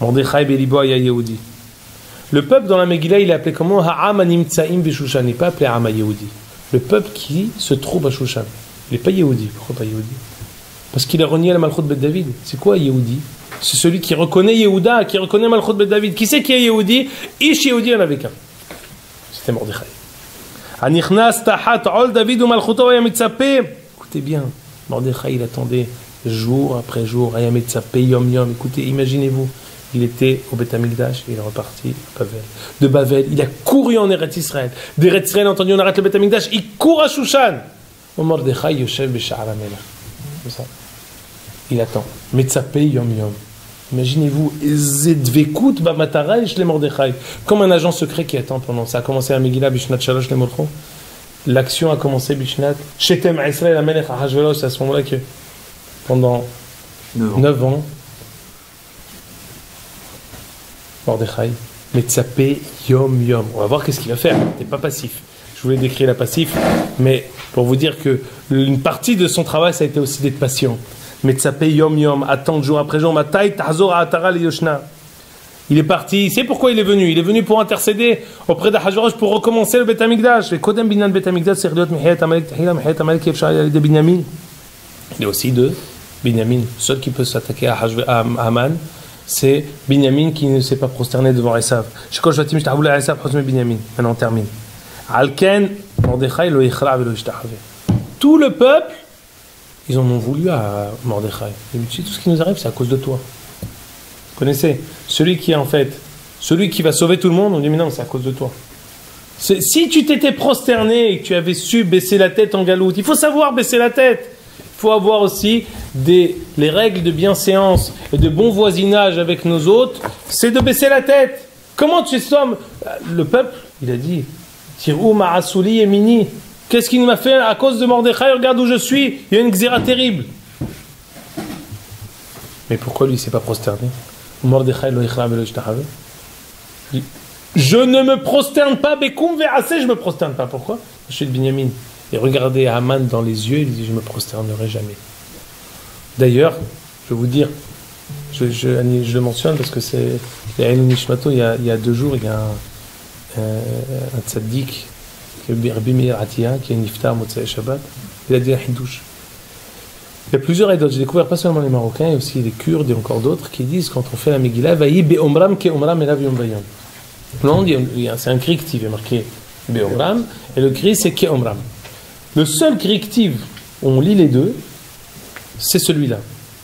Mordechai Bilibo Aya Yehudi. Le peuple dans la Megillah, il est appelé comment? Ha'am animtsaim b'Shushan. Il n'est pas appelé Ha'am Yehudi. Le peuple qui se trouve à Shushan. Il n'est pas Yehudi. Pourquoi pas Yehudi? Parce qu'il a renié la Malchut Bet David. C'est quoi Yehudi? C'est celui qui reconnaît Yehuda, qui reconnaît Malchut Bet David. Qui c'est qui est Yehudi? Ish Yehudi, il y en avait qu'un. C'était Mordechai. Anichnas tahat ol David ou Malchuto ayamitzape. Écoutez bien, Mordechai, il attendait jour après jour, ayamitzape, yom yom. Écoutez, imaginez-vous. Il était au Beth Amikdash, il est reparti à Bavel. De Bavel, il a couru en Eretz Israël. D'Eretz Israël, entendu, on arrête le Beth Amikdash, il court à Shushan. Au Mordechai, Yoshev Besha'ar HaMelech. C'est ça. Il attend. Metzapé yom yom. Imaginez-vous, Zedvekut Bamatara et Shle Mordechai. Comme un agent secret qui attend pendant. Ça a commencé à Megillah, Bishnat Shalosh Lemolcho. L'action a commencé, Bishnat. Shetem Israël, Amelech Ahashverosh, c'est à ce moment-là que, pendant 9 ans, Mordechai, Metzapé yom yom. On va voir qu'est-ce qu'il va faire. Il n'est pas passif. Je voulais décrire la passif, mais pour vous dire que une partie de son travail, ça a été aussi d'être patient. Metzapé yom yom, attendre jour après jour. Matai tahzor ha'atara liyoshna. Il est parti. C'est pourquoi il est venu. Il est venu pour intercéder auprès d'Ahashverosh pour recommencer le Beth Amikdash. Le Kodem Binyan Beth Amikdash, c'est Riot Mihayat Amalek Tahila, Mihayat Amalek Yefshar de Binyamin. Il est aussi de Binyamin. Seul qui peut s'attaquer à Haman, c'est Binyamin qui ne s'est pas prosterné devant Esav. Maintenant on termine. Alken, Mordechai lo yichra velo yishtachave. Tout le peuple, ils en ont voulu à Mordechai. Il dit, tout ce qui nous arrive, c'est à cause de toi. Vous connaissez? Celui qui va sauver tout le monde, on dit, mais non, c'est à cause de toi. Si tu t'étais prosterné et que tu avais su baisser la tête en galoute, il faut savoir baisser la tête. Il faut avoir aussi les règles de bienséance et de bon voisinage avec nos hôtes, c'est de baisser la tête. Comment tu sommes? Le peuple, il a dit, Tirou ma'asouli et mini. Qu'est-ce qu'il m'a fait à cause de Mordechai? Regarde où je suis. Il y a une xéra terrible. Mais pourquoi lui il ne s'est pas prosterné? Mordechai lo yichra velo yishtachave. Je ne me prosterne pas, Bekoum ve'aseh, je ne me prosterne pas. Pourquoi? Je suis de Binyamin. Et regardez Haman dans les yeux, il dit, je ne me prosternerai jamais. D'ailleurs, je vais vous dire, Je le mentionne parce que c'est Elou Nishmato, il y a 2 jours, il y a un tzaddik, Rabbi Meir Atia, qui est niftar Motzei Shabbat, il a dit un hidouche. Il y a plusieurs idoles, j'ai découvert pas seulement les Marocains, il y a aussi les Kurdes et encore d'autres qui disent quand on fait la Megillah, Vayi be'omram ke'omram elav yom bayom. Non, c'est un correctif, il est marqué be'omram, et le cri c'est ke'omram. Le seul correctif où on lit les deux, c'est celui-là.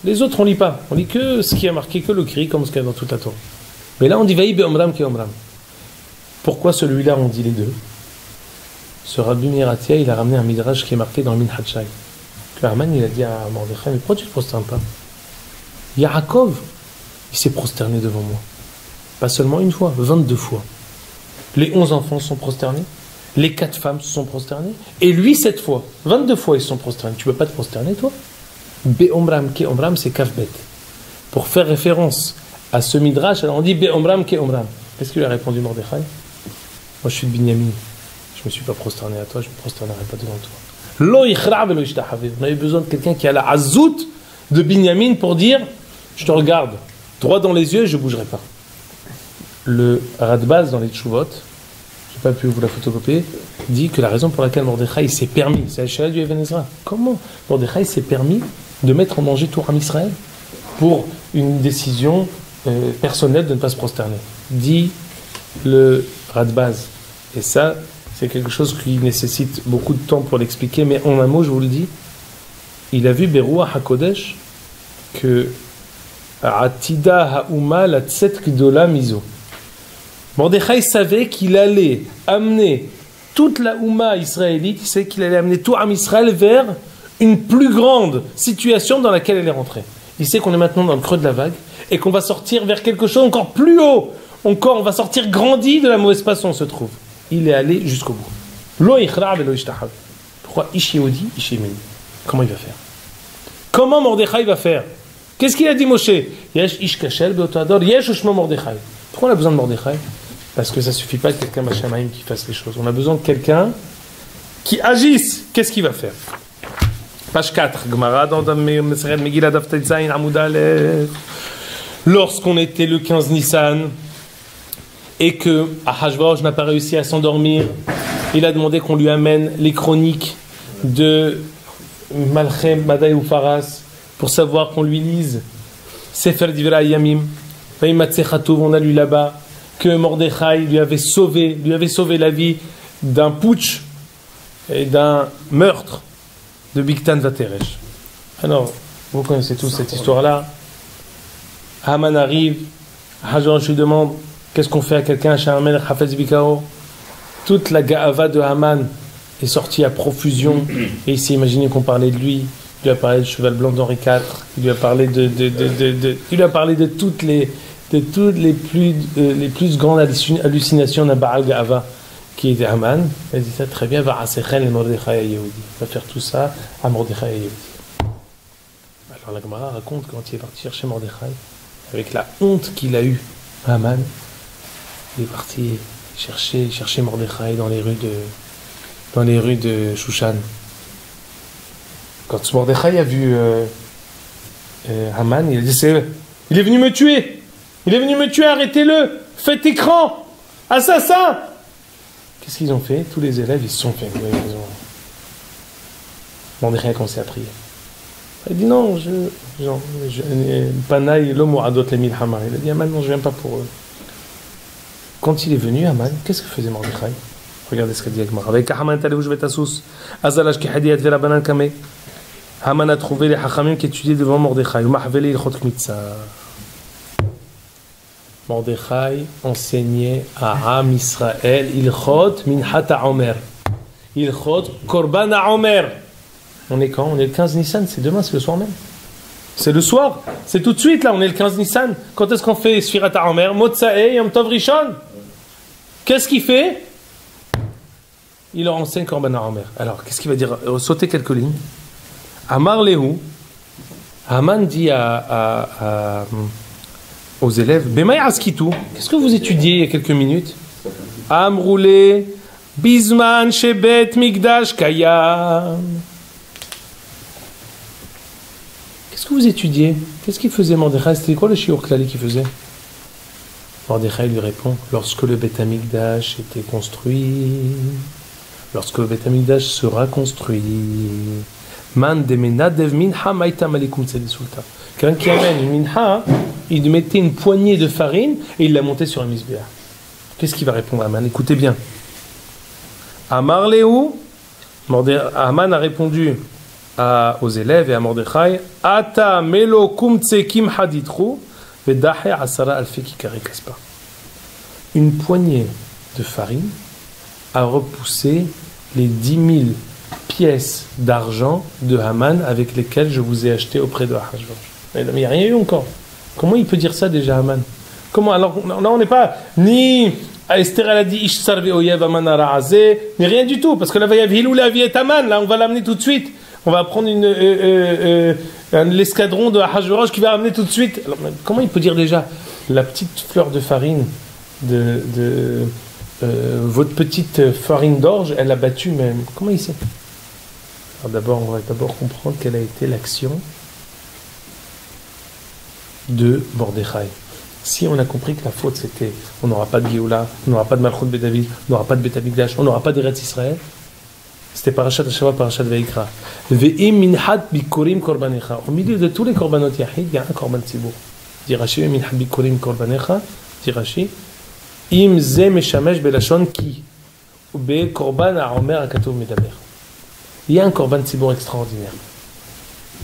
Les autres, on lit pas. On lit que ce qui a marqué, que le cri, comme ce qu'il y a dans toute la Torah. Mais là, on dit Vaï be'omram ke'omram. Pourquoi celui-là, on dit les deux? Ce Rabbi Miratia, il a ramené un midrash qui est marqué dans le Minhaj Shai. Que Haman, il a dit à Mordechai, mais pourquoi tu ne te prosternes pas? Yaakov, il s'est prosterné devant moi. Pas seulement une fois, 22 fois. Les 11 enfants sont prosternés. Les 4 femmes se sont prosternées. Et lui, 7 fois. 22 fois, ils se sont prosternés. Tu ne peux pas te prosterner, toi? Be'omram ke'omram, c'est kafbet. Pour faire référence à ce midrash, alors on dit Be'omram ke'omram. Qu'est-ce qu'il a répondu Mordechai? Moi, je suis de Binyamin. Je ne me suis pas prosterné à toi, je ne me prosternerai pas devant toi. Lo ichra velo ishtahavé. On avait besoin de quelqu'un qui a la azout de Binyamin pour dire je te regarde droit dans les yeux et je ne bougerai pas. Le Radbaz dans les Tchouvot, je n'ai pas pu vous la photocopier, dit que la raison pour laquelle Mordechai s'est permis, c'est la Shara du Even Ezra. Comment Mordechai s'est permis de mettre en danger tout Am Israël pour une décision personnelle de ne pas se prosterner? Dit le Radbaz. Et ça, c'est quelque chose qui nécessite beaucoup de temps pour l'expliquer, mais en un mot, je vous le dis, il a vu Beruah HaKodesh que Atida Ha'uma la Tzetk Gdola Mizo. Mordechai savait qu'il allait amener toute la Ouma israélite, il savait qu'il allait amener tout Am Israël vers une plus grande situation dans laquelle elle est rentrée. Il sait qu'on est maintenant dans le creux de la vague et qu'on va sortir vers quelque chose encore plus haut. Encore, on va sortir grandi de la mauvaise passe où on se trouve. Il est allé jusqu'au bout. Lo ichra velo ishtahav. Pourquoi ish yehudi, ish yemini? Comment il va faire? Comment Mordechai va faire? Qu'est-ce qu'il a dit Moshe? Yesh ish kashel beotador, yesh ushmo Mordechai. Pourquoi on a besoin de Mordechai? Parce que ça ne suffit pas que quelqu'un b'shamaim qui fasse les choses. On a besoin de quelqu'un qui agisse. Qu'est-ce qu'il va faire? Page 4. Gemara dans Meseret Megillah Daf Tetzayin Amud Aleph. Lorsqu'on était le 15 Nissan et que Ahashvarosh n'a pas réussi à s'endormir, il a demandé qu'on lui amène les chroniques de Malchem, Madaï ou Faras pour savoir qu'on lui lise Sefer Divrei Yamim. On a lu là-bas que Mordechai lui avait sauvé la vie d'un putsch et d'un meurtre de Bigtan Vateresh. Alors, vous connaissez tous cette histoire-là. Haman arrive, Ahashvarosh lui demande qu'est-ce qu'on fait à quelqu'un, Sha'amel Hafez Bikao? Toute la Ga'ava de Haman est sortie à profusion et il s'est imaginé qu'on parlait de lui. Il lui a parlé du cheval blanc d'Henri IV, il lui a parlé il lui a parlé de toutes les plus grandes hallucinations d'un Baal Ga'ava qui était Haman. Il a dit ça très bien, va Asechen et Mordechai Yehudi. Va faire tout ça à Mordechai Yehudi. Alors la Gemara raconte quand il est parti chercher Mordechai, avec la honte qu'il a eue, Haman, il est parti chercher Mordechai dans les rues de Shushan. Quand Mordechai a vu Haman, il a dit il est venu me tuer. Il est venu me tuer, arrêtez-le. Faites écran. Assassin. Qu'est-ce qu'ils ont fait? Tous les élèves, ils se sont fait. Mordechai a commencé à prier. Il dit non, Panaï, l'homme a d'autres les milhama. Il a dit Haman, non, je ne viens pas pour eux. Quand il est venu, Haman, qu'est-ce que faisait Mordechai? Regardez ce qu'a dit Agmar. Avec Haman, t'allais où je vais t'assous. Azalash ki hadiyat vera banan kame. Haman a trouvé les hachamim qui étudiaient devant Mordechai. Mahveli il chot kmitza. Mordechai enseignait à Am Israël ilchot minhat ha'omer. Ilchot korban ha'omer. On est quand? On est le 15 Nissan, c'est demain, c'est le soir même. C'est le soir, c'est tout de suite là, on est le 15 Nissan. Quand est-ce qu'on fait Sfirat ha'omer? Motsae Yom Tov Rishon. Qu'est-ce qu'il fait? Il leur enseigne korban ha'omer. Alors, qu'est-ce qu'il va dire? Sauter quelques lignes. Amar Lehu, Haman dit aux élèves, Bemay Askitu, qu'est-ce que vous étudiez il y a quelques minutes? Amroulé, Bisman Shebet Migdash Kayam. qu'est-ce que vous étudiez? Qu'est-ce qu'il faisait Mordechai? C'était quoi le shiur klali qu'il faisait? Mordechai lui répond, lorsque le Beth Amikdash était construit, lorsque le Beth Amikdash sera construit, man de menadev minha maïta malikum tzedi sulta. Quelqu'un qui amène une minha, il mettait une poignée de farine et il la montait sur un misbéah. Qu'est-ce qu'il va répondre à Aman? Écoutez bien. Amar Léou, Aman a répondu aux élèves et à Mordechai, Ata melo kumtsekim haditru, vedahe asara alfi kikare kaspa. Une poignée de farine a repoussé les 10 000 pièces d'argent de Haman avec lesquelles je vous ai acheté auprès de Ahashverosh. Mais il n'y a rien eu encore. Comment il peut dire ça déjà, Haman? Comment? Alors, là, on n'est pas ni Esther, elle a dit Ish sarve oyev Haman ara'azeh, ni rien du tout, parce que là, va y avoir la vie et Haman, là, on va l'amener tout de suite. On va prendre l'escadron de Ahashverosh qui va amener tout de suite. Alors, comment il peut dire déjà la petite fleur de farine votre petite farine d'orge, elle a battu même. Comment il sait? Alors d'abord, on va d'abord comprendre quelle a été l'action de Mordechai. Si on a compris que la faute c'était, on n'aura pas de Géoula, on n'aura pas de Malchut Beit David, on n'aura pas de Beit Hamikdash, on n'aura pas d'Eretz Israël, c'était Parashat Hashavah, Parashat Vayikra. Ve'im minhat bikurim korbanecha. Au milieu de tous les korbanot yahid, il y a un korban tzibur. Dit Rashi, minhat bikurim korbanecha, dit Rashi, im ze meshamesh belashon ki, be korban ha'omer hakatuv medaber. Il y a un korban tzibur extraordinaire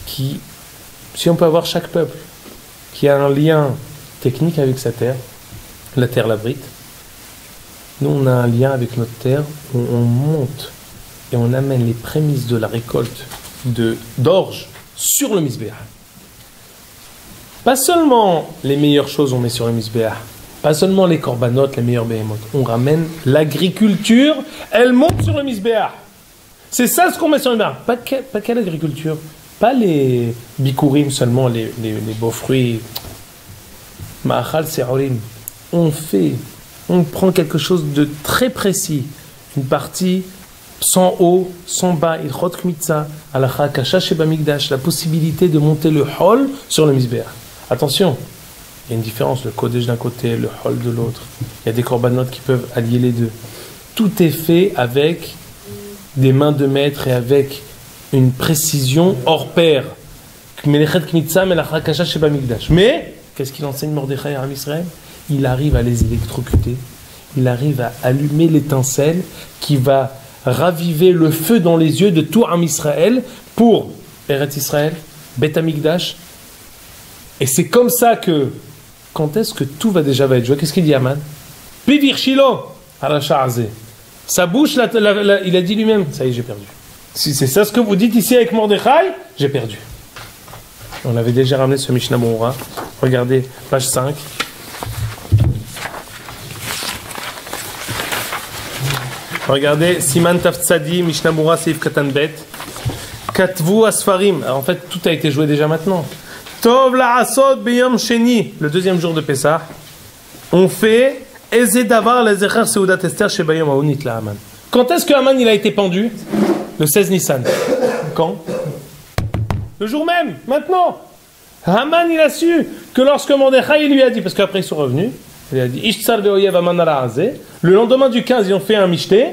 qui, si on peut avoir chaque peuple qui a un lien technique avec sa terre, la terre l'abrite. Nous, on a un lien avec notre terre où on monte et on amène les prémices de la récolte d'orge sur le misbéah. Pas seulement les meilleures choses on met sur le misbéah, pas seulement les corbanotes, les meilleurs béhémotes. On ramène l'agriculture, elle monte sur le misbéah. C'est ça ce qu'on met sur le misbéah. Pas quelle agriculture? Pas les bikurim seulement, les beaux fruits. Ma'achal se'orim. On prend quelque chose de très précis. Une partie sans haut, sans bas, ilchot kmitza, alacha kasha sheba mikdash, la possibilité de monter le hol sur le misbéah. Attention, il y a une différence, le kodesh d'un côté, le hol de l'autre. Il y a des corbanotes qui peuvent allier les deux. Tout est fait avec des mains de maître et avec une précision hors pair. Mais qu'est-ce qu'il enseigne Mordechai à Israël? Il arrive à les électrocuter, il arrive à allumer l'étincelle qui va raviver le feu dans les yeux de tout Am Israël pour Eretz Israël, Beth Amikdash. Et c'est comme ça que, quand est-ce que tout va être joué? Qu'est-ce qu'il dit Aman? Pivir Shilo, Arasha'azeh. Sa bouche, il a dit lui-même, ça y est, j'ai perdu. Si c'est ça ce que vous dites ici avec Mordechai, j'ai perdu. On avait déjà ramené ce Mishnah Moura. Regardez, page 5. Regardez, Siman Taftsadi, Mishnah Moura, Seif Katanbet. Katvu Asfarim. Alors en fait, tout a été joué déjà maintenant. Tov La'asod Beyom Sheni, le deuxième jour de Pessah. On fait Eze Davar Lezecher Seudat Esther Shebayom Aonit La Haman. Quand est-ce que Haman il a été pendu? Le 16 Nissan. Quand? Le jour même, maintenant. Haman, il a su que lorsque Mordechai lui a dit, parce qu'après ils sont revenus, il a dit Ishtzar ve'oyev Haman ara'azeh. Le lendemain du 15, ils ont fait un michté.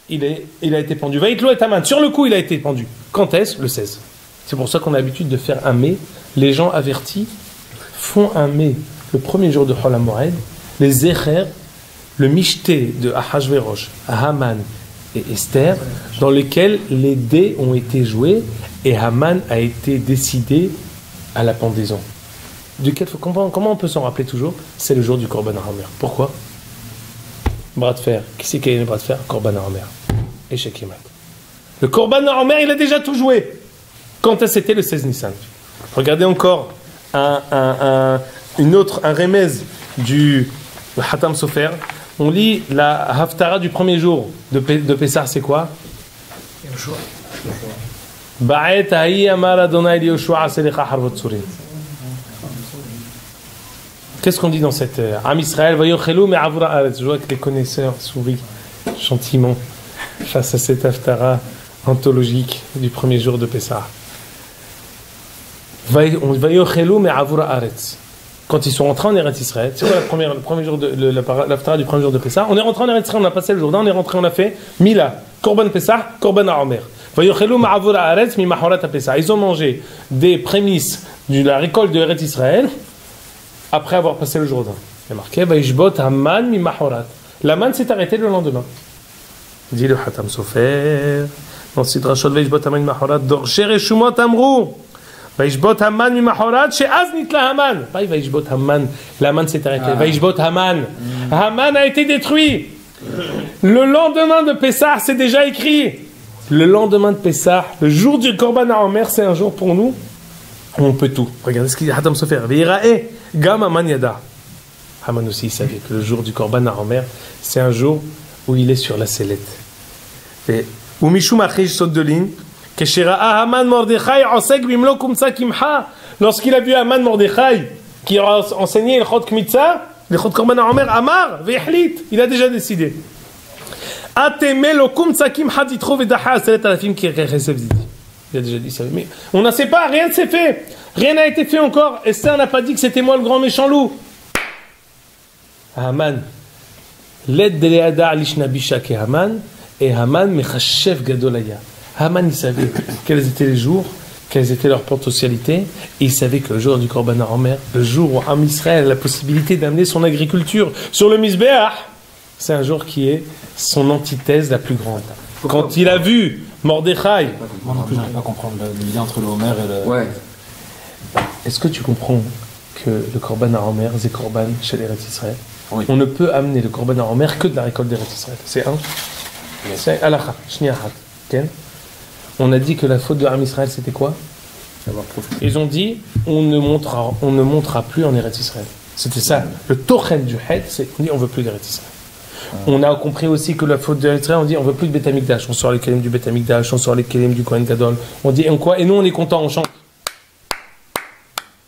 Il a été pendu. Vaïtlo et Haman. Sur le coup, il a été pendu. Quand est-ce? Le 16. C'est pour ça qu'on a l'habitude de faire un mai. Les gens avertis font un mai le premier jour de Hol HaMoed. Les Zecher, le michté de Ahashverosh, Haman et Esther, dans lequel les dés ont été joués et Haman a été décidé à la pendaison. Comment on peut s'en rappeler toujours? C'est le jour du Korban HaOmer. Pourquoi? Bras de fer. Qui c'est qui a eu le bras de fer? Korban HaOmer. Échec et mat. Le Korban HaOmer, il a déjà tout joué. Quand est-ce que c'était? Le 16 Nissan. Regardez encore un remez du Hatam Sofer. On lit la Haftara du premier jour de Pessah, c'est quoi? Ba'et ha'i amar Adonai li Yoshua aselecha harvot tzurim. Qu'est-ce qu'on dit dans cette Am Israël vayochelu me'avra haaretz? Je vois que les connaisseurs sourient gentiment face à cette Haftara anthologique du premier jour de Pessah. Vayochelu me'avur haaretz. Quand ils sont rentrés en Eretz Israël, c'est quoi le premier jour de l'Haftarah du premier jour de Pessah? On est rentré en Eretz Israël, on a passé le Jourdain, on est rentré, on a fait Mila, Korban Pessah, Korban HaOmer. Vayochelu me'avur haaretz mimachorat Pessah. Ils ont mangé des prémices de la récolte de Eretz Israël après avoir passé le Jourdain. Il y a marqué Vaishbot Haman mimachorat. La manne s'est arrêtée le lendemain. Dit le Hatam Sofer dans Sidrashot Vaishbot Haman mimachorat Dorshe Reshumot Amru. Vaishbot Haman mimachorat she'az nitla Haman. Pas Vaishbot Haman, la manne s'est arrêtée. Vaishbot Haman. Haman a été détruit. Le lendemain de Pessah, c'est déjà écrit. Le lendemain de Pessah, le jour du Korban HaOmer, c'est un jour pour nous où on peut tout. Regardez ce qu'il dit Hatam Sofer. Ve'irae gam Haman yada. Haman aussi savait que le jour du Korban HaOmer, c'est un jour où il est sur la sellette. Et Umishum Achish Sodolin, Keshera'a Haman Mordechai Osek Bimlo Kumtsa Kimcha, lorsqu'il a vu Haman Mordechai qui a enseigné le Chod Kmitza, le Chod Korban HaOmer, Amar Ve'ihlit, il a déjà décidé. Atemelo Kumtsa Kimcha Ditro Vedaha Selet Alafim Kirechesef Zidi. Il a déjà dit ça. Mais on ne sait pas, rien ne s'est fait. Rien n'a été fait encore. Esther n'a pas dit que c'était moi le grand méchant loup. Haman, l'aide de Léada Alishna Bishak et Haman, et Haman Mechachef Gadolaya. Haman, il savait quels étaient les jours, quelles étaient leurs potentialités, et il savait que le jour du Korban HaOmer, le jour où Am Israël a la possibilité d'amener son agriculture sur le Mizbeach, c'est un jour qui est son antithèse la plus grande. Quand il a vu Mordechai. Moi non plus, je n'arrive pas à comprendre le lien entre le Homer et le. Ouais. Est-ce que tu comprends que le Korban HaOmer, c'est Korban chez les Eretz Israël? Oui. On ne peut amener le Korban HaOmer que de la récolte des Eretz Israël. C'est un. C'est Alacha, Shniachat. On a dit que la faute de Am Israël, c'était quoi? Ils ont dit on ne montera plus en Eretz Israël. C'était ça. Le Tochen du Het, c'est on dit on veut plus d'Eretz Israël. On a compris aussi que la faute de Israël, on dit on veut plus de Beth Amikdash. On sort les kelim du Beth Amikdash, on sort les kelim du Kohen Gadol. On dit en quoi? Et nous on est content, on chante.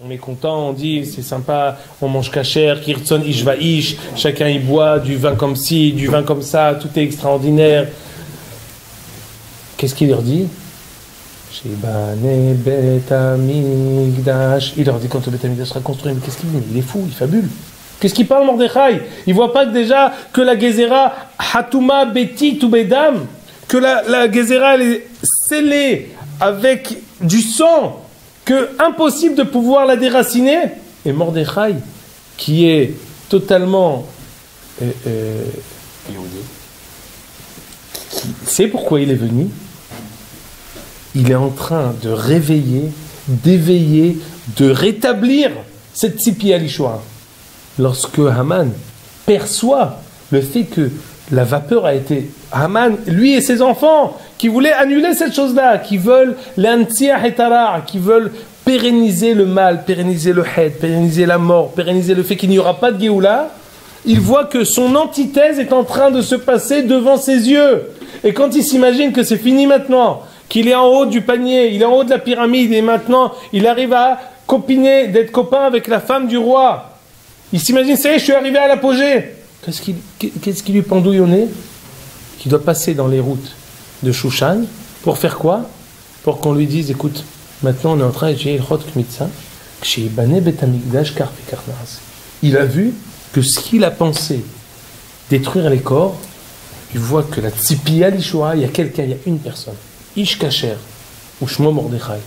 On est content, on dit c'est sympa, on mange kasher, kirtson ishva ish, chacun y boit du vin comme ci, du vin comme ça, tout est extraordinaire. Qu'est-ce qu'il leur dit? Shebane Bet Amikdash. Il leur dit quand le Bet Amikdash sera construit, mais qu'est-ce qu'il dit? Il est fou, il fabule. Qu'est-ce qu'il parle Mordechai? Il voit pas que déjà que la Gezerah Hatuma Beti Tubedam, que la Gezerah elle est scellée avec du sang, que impossible de pouvoir la déraciner. Et Mordechai, qui est totalement c'est pourquoi il est venu. Il est en train de réveiller, d'éveiller, de rétablir cette Tzipi Alishua. Lorsque Haman perçoit le fait que la vapeur a été... Haman, lui et ses enfants, qui voulaient annuler cette chose-là, qui veulent l'antia hetara, qui veulent pérenniser le mal, pérenniser le het, pérenniser la mort, pérenniser le fait qu'il n'y aura pas de Géoula, il voit que son antithèse est en train de se passer devant ses yeux. Et quand il s'imagine que c'est fini maintenant, qu'il est en haut du panier, il est en haut de la pyramide, et maintenant il arrive à copiner, d'être copain avec la femme du roi, il s'imagine, c'est, je suis arrivé à l'apogée. Qu'est-ce qui lui pendouille au nez? Qu'il doit passer dans les routes de Shushan pour faire quoi? Pour qu'on lui dise, écoute, maintenant on est en train d'étudier le Chod Kmitza, il a vu que ce qu'il a pensé détruire les corps, il voit que la Tzipi Alishua, il y a quelqu'un, il y a une personne, Ish Kacher, ou Shmo Mordechai,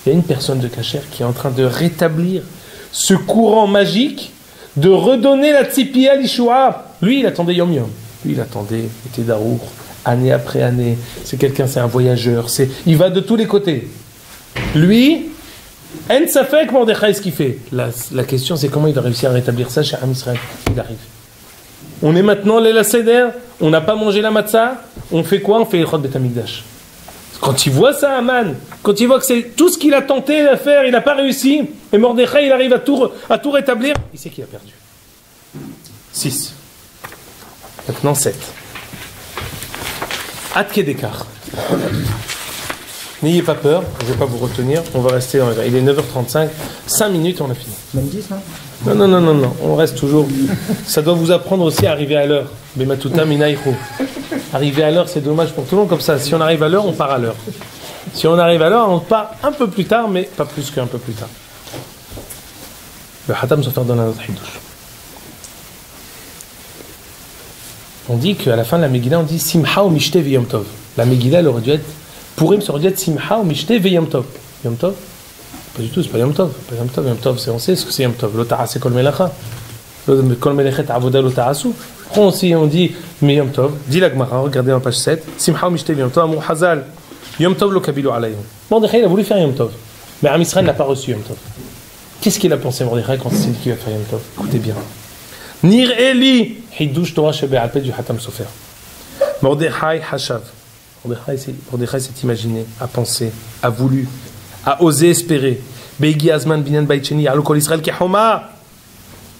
il y a une personne de Kacher qui est en train de rétablir ce courant magique, de redonner la Tzipi Alishua. Lui, il attendait Yom Yom. Lui, il attendait, il était Darour, année après année. C'est quelqu'un, c'est un voyageur. Il va de tous les côtés. Lui, En Safek Mordechai, ce qu'il fait. La question, c'est comment il va réussir à rétablir ça chez Am Israël. Il arrive. On est maintenant Leila Seder, on n'a pas mangé la matzah. On fait quoi? On fait le Chod Bet Amikdash. Quand il voit ça, Haman, quand il voit que c'est tout ce qu'il a tenté à faire, il n'a pas réussi, et Mordechai, il arrive à tout rétablir, il sait qu'il a perdu. 6. Maintenant 7. Ad Kedekar. N'ayez pas peur, je ne vais pas vous retenir, on va rester, il est 9h35, 5 minutes, on a fini. Même 10, non? Non, on reste toujours. Ça doit vous apprendre aussi à arriver à l'heure. Bematuta minaïcho. Arriver à l'heure, c'est dommage pour tout le monde, comme ça, si on arrive à l'heure, on part à l'heure. Si on arrive alors, on part un peu plus tard, mais pas plus qu'un peu plus tard. Le Hatam Sofer donne un autre hidouche. On dit qu'à la fin de la Megillah, on dit Simcha ou Mishte ve Yom Tov. La Megillah, elle aurait dû être, Purim, ça aurait dû être Simcha ou Mishte ve Yom Tov. Yom Tov? Pas du tout, c'est pas Yom Tov. Pas Yom Tov. Yom Tov, on sait ce que c'est Yom Tov. Lo ta'ase kol melacha. Kol melechet avoda lo ta'asu. Après aussi, on dit mais Yom Tov. Dit la Gemara, regardez en page 7. Simcha ou Mishte ve Yom Tov. Amou Hazal. Yom Tov lo kabilu alayhim. Mordechai, il a voulu faire Yom Tov. Mais Am Israël n'a pas reçu Yom Tov. Qu'est-ce qu'il a pensé Mordechai quand il s'est dit qu'il va faire Yom Tov? Écoutez bien. Nir Eli. Hidouche Torah Shebe'alpeh du Hatam Sofer. Mordechai Hashav. Mordechai s'est imaginé, a pensé, a voulu, a osé espérer. Beigi Azman Binyan Baicheni, Allo Kol Israël Kehoma.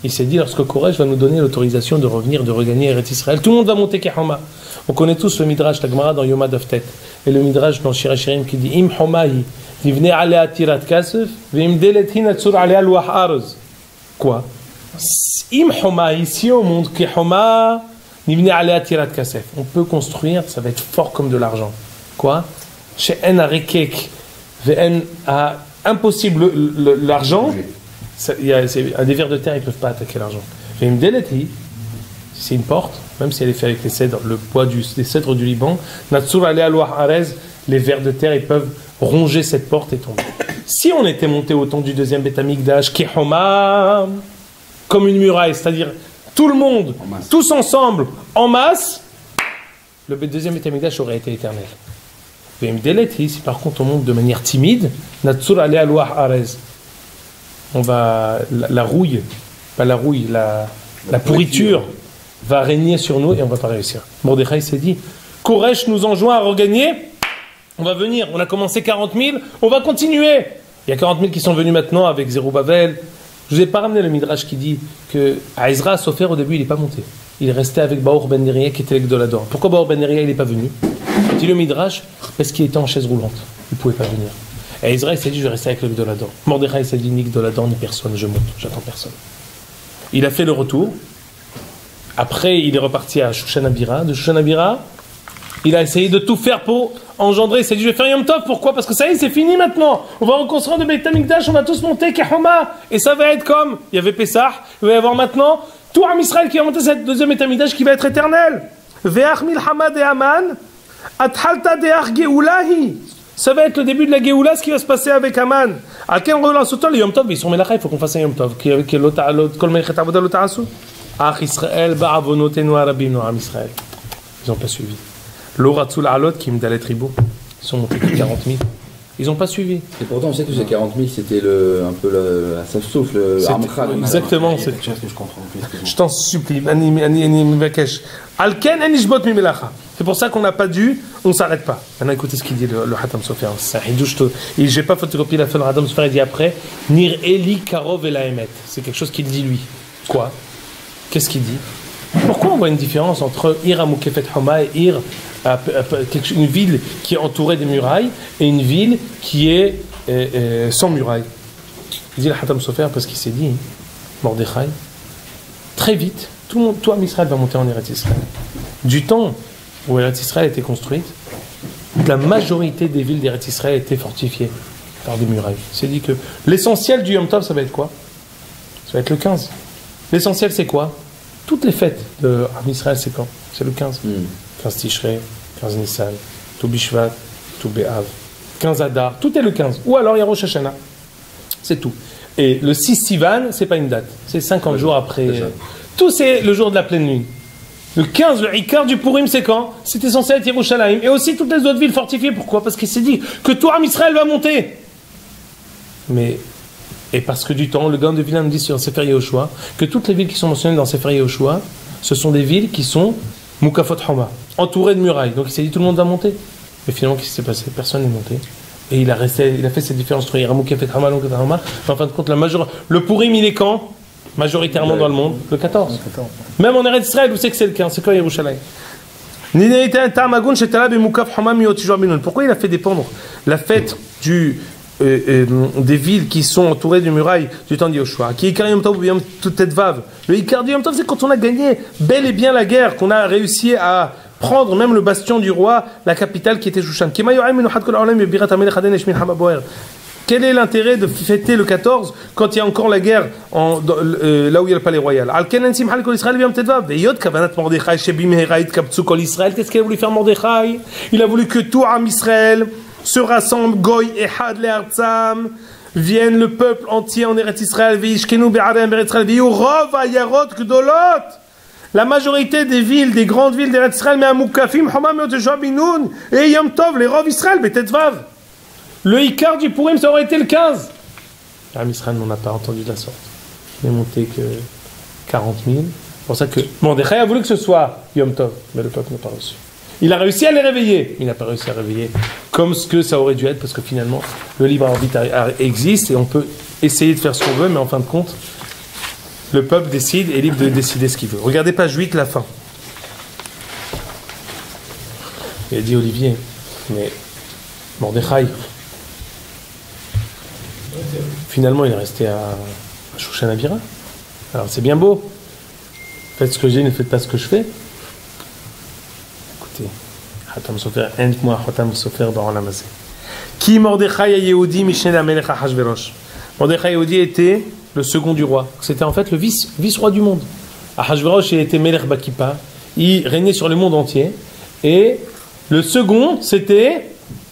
Il s'est dit, lorsque Koresh va nous donner l'autorisation de revenir, de regagner Eretz Israël, tout le monde va monter Kehoma. On connaît tous le Midrash, la Gemara dans Yoma Daftet, et le Midrash dans Shir HaShirim qui dit Im Homahi, Nivne Alea Tirat Kasef, Vim Delet Hinatsur Alea Luach Arz. Quoi? Im Homahi, si on monte Kehoma, Nivne Alea Tirat Kasef. On peut construire, ça va être fort comme de l'argent. Quoi? Chez En Arekek, Vn a impossible l'argent. Des vers de terre, ils ne peuvent pas attaquer l'argent. Vim Delet Hi, c'est une porte, même si elle est faite avec les cèdres, le bois des cèdres du Liban, Natsur Alea Luach Arez, les vers de terre, ils peuvent ronger cette porte et tomber. Si on était monté au temps du deuxième Beth Amikdash, Kehoma, comme une muraille, c'est-à-dire tout le monde, tous ensemble, en masse, le deuxième Beth Amikdash aurait été éternel. Si par contre on monte de manière timide, Natsur Alea Luach Arez, on va, la rouille, pas la rouille, la pourriture va régner sur nous et on ne va pas réussir. Mordechai s'est dit, Koresh nous enjoint à regagner, on va venir, on a commencé 40 000, on va continuer. Il y a 40 000 qui sont venus maintenant avec Zerubbabel. Je ne vous ai pas ramené le Midrash qui dit que Ezra Sofer au début il n'est pas monté. Il est resté avec Baor Ben Neriah qui était l'Egdolador. Pourquoi Baor Ben Neriah il n'est pas venu? Dit le Midrash, parce qu'il était en chaise roulante. Il ne pouvait pas venir. Et Ezra il s'est dit je vais rester avec l'Egdolador. Mordechai s'est dit ni Egdolador ni personne, je monte, j'attends personne. Il a fait le retour. Après, il est reparti à Shushan Abira. De Shushan Abira, il a essayé de tout faire pour engendrer. Il s'est dit, je vais faire Yom Tov. Pourquoi? Parce que ça y est, c'est fini maintenant. On va reconstruire de Beit HaMikdash, on va tous monter Kehoma. Et ça va être comme, il y avait Pessah, il va y avoir maintenant tout Am Israël qui va monter cette deuxième Beit HaMikdash qui va être éternel. Ve'ach milchama de Aman, athalta de'ach geulahi. Ça va être le début de la Géoula, ce qui va se passer avec Aman. À quel moment les Yom Tov, ils sont Melacha, il faut qu'on fasse un Yom Tov. Kol melechet avoda lo ta'asu. Ach Israël, ba'avonotenu arabim no Am Israël. Ils n'ont pas suivi. L'oratzul alot qui me dalet ribo. Ils sont montés de 40 000. Ils n'ont pas suivi. Et pourtant, on sait que ces 40 000, c'était un peu la souffle, l'arme-crâne. Exactement. C'est quelque chose que je comprends. Je t'en supplie. Alken enishbot mi melacha. C'est pour ça qu'on n'a pas dû, on ne s'arrête pas. Maintenant, écoutez ce qu'il dit le Hatam Sofer. Je n'ai pas photocopié la fin de Hatam Sofer, il dit après Nir Eli Karov El Haemet. C'est quelque chose qu'il dit lui. Quoi? Qu'est-ce qu'il dit? Pourquoi on voit une différence entre Ir Amukefet Homa et Ir, une ville qui est entourée des murailles, et une ville qui est sans murailles? Il dit le Hatam Sofer parce qu'il s'est dit, Mordechai, très vite, tout Am Israël va monter en Eretz Israël. Du temps où Eretz Israël était construite, la majorité des villes d'Eretz Israël étaient fortifiées par des murailles. Il s'est dit que l'essentiel du Yom Tov, ça va être quoi? Ça va être le 15. L'essentiel, c'est quoi? Toutes les fêtes de Am Israël, c'est quand? C'est le 15. 15 Tishrei, 15 Nissan, tout Bishvat, tout Be'av, 15 Adar, tout est le 15. Ou alors il y a Rosh Hashanah. C'est tout. Et le 6 Sivan, c'est pas une date. C'est 50 jours après. Tout c'est le jour de la pleine lune. Le 15, le Ikar du Purim, c'est quand? C'était censé être Yerushalayim. Et aussi toutes les autres villes fortifiées. Pourquoi? Parce qu'il s'est dit que tout Am Israël va monter. Mais, et parce que du temps, le gars de Vilna nous dit sur Sefer Yehoshua que toutes les villes qui sont mentionnées dans Sefer Yehoshua, ce sont des villes qui sont Mukafot Homa, entourées de murailles. Donc il s'est dit tout le monde va monter. Mais finalement, qu'est-ce qui s'est passé? Personne n'est monté. Et il a fait cette différence entre Mukafot Homa et Mukafot Homa. En fin de compte, le Purim, il est quand? Majoritairement dans le monde, le 14. Même en Eretz Israël, vous savez que c'est le 15, c'est quoi Yerushalayim? Pourquoi il a fait dépendre la fête des villes qui sont entourées de murailles du temps de Yoshua? Le Ikar du Yom Tov, c'est quand on a gagné bel et bien la guerre, qu'on a réussi à prendre même le bastion du roi, la capitale qui était Shushan. Quel est l'intérêt de fêter le 14 quand il y a encore la guerre là où il y a le palais royal? Qu'est-ce qu'il a voulu faire Mordechai? Il a voulu que tout Am Israël se rassemble, Goy Ehad Le'artzam, vienne le peuple entier en Eretz Israël, Veishkenu Be'arem Eretz Israël, Ve'yorov Ayarot Gdolot. La majorité des villes, des grandes villes d'Eretz Israël, mais à Moukafim, Hamam Yoteshua Binoun, et Yom Tov, les Rov Israël, Betetvav. Le Ikar du Purim, ça aurait été le 15. Am Israël n'en a pas entendu de la sorte. Il n'est monté que 40 000. C'est pour ça que Mordechai a voulu que ce soit Yom Tov, mais le peuple n'a pas reçu. Il a réussi à les réveiller. Il n'a pas réussi à réveiller comme ce que ça aurait dû être, parce que finalement, le libre arbitre existe et on peut essayer de faire ce qu'on veut, mais en fin de compte, le peuple décide et est libre de décider ce qu'il veut. Regardez page 8, la fin. Il a dit Olivier, mais Mordechai, finalement, il est resté à Shushan Avira. Alors c'est bien beau. Faites ce que j'ai, ne faites pas ce que je fais. Écoutez, Hatam Sofer, moi Hatam Sofer dans la Mazé. Qui Mordechai a Yehudi Mishneh Lamelech Achashverosh. Mordechai Yehudi était le second du roi. C'était en fait le vice-roi du monde. Achashverosh était Melech Bakipa. Il régnait sur le monde entier. Et le second, c'était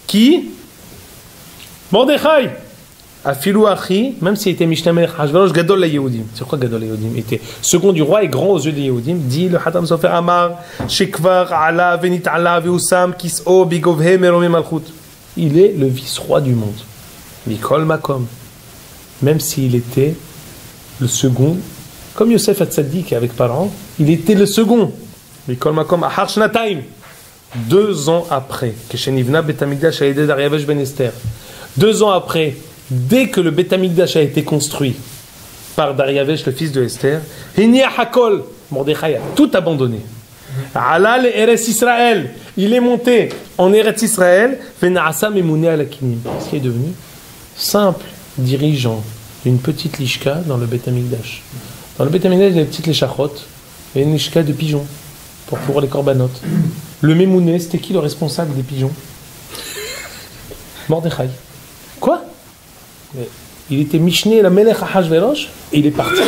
qui? Mordechai. Afilou Achi, même s'il était Mishneh Melech Achashverosh, Gadol la Yehudim. C'est quoi Gadol la Yehudim? Il était second du roi et grand aux yeux des Yehudim. Dit le Hatam Sofer Amar, Shekvar Ala Venit Ala Veusam Kis'o Bigovhe Meromé Malchut. Il est le vice-roi du monde. Mikol Makom. Même s'il était le second, comme Yosef Hatzadik avec parents, il était le second. Mikol Makom Ahar Shnataim. 2 ans après, Keshenivna Betamikdash a aidé Dariavesh Ben Esther. 2 ans après, dès que le Beth Amikdash a été construit par Dariavesh, le fils de Esther, Hinia Hakol, Mordechai a tout abandonné. Alal Eretz Israël, il est monté en Eretz Israël, Venaasa Memoune Alakinim. Qu'est-ce qu'il est devenu? Simple dirigeant d'une petite lishka dans le Beth Amikdash. Dans le Beth Amikdash, il y a des petites léchachot et une lishka de pigeons pour les korbanot. Le Memoune, c'était qui le responsable des pigeons? Mordechai. Quoi? Il était Mishneh la Melech Achashverosh et il est parti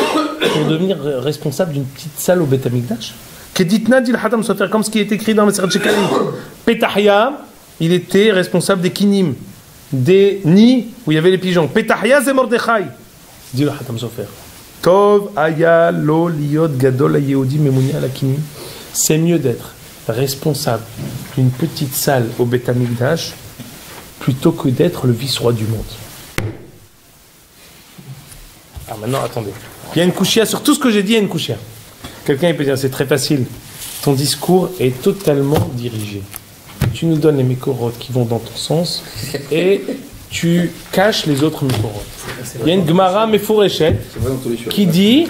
pour devenir responsable d'une petite salle au Beth Amikdash. Keditna dit le Hatam Sofer, comme ce qui est écrit dans le Meseret Shekalim. Petahia, il était responsable des kinim, des nids où il y avait les pigeons. Petahia c'est Mordechai, dit le Hatam Sofer. Tov aya lo liot gadol Yehudi memouni ala kinim. C'est mieux d'être responsable d'une petite salle au Beth Amikdash plutôt que d'être le vice-roi du monde. Ah, maintenant, attendez. Il y a une couchia sur tout ce que j'ai dit, il y a une couchia. Quelqu'un il peut dire, c'est très facile. Ton discours est totalement dirigé. Tu nous donnes les mécorotes qui vont dans ton sens et tu caches les autres mécorotes. Il y a une Gemara Meforeshet qui dit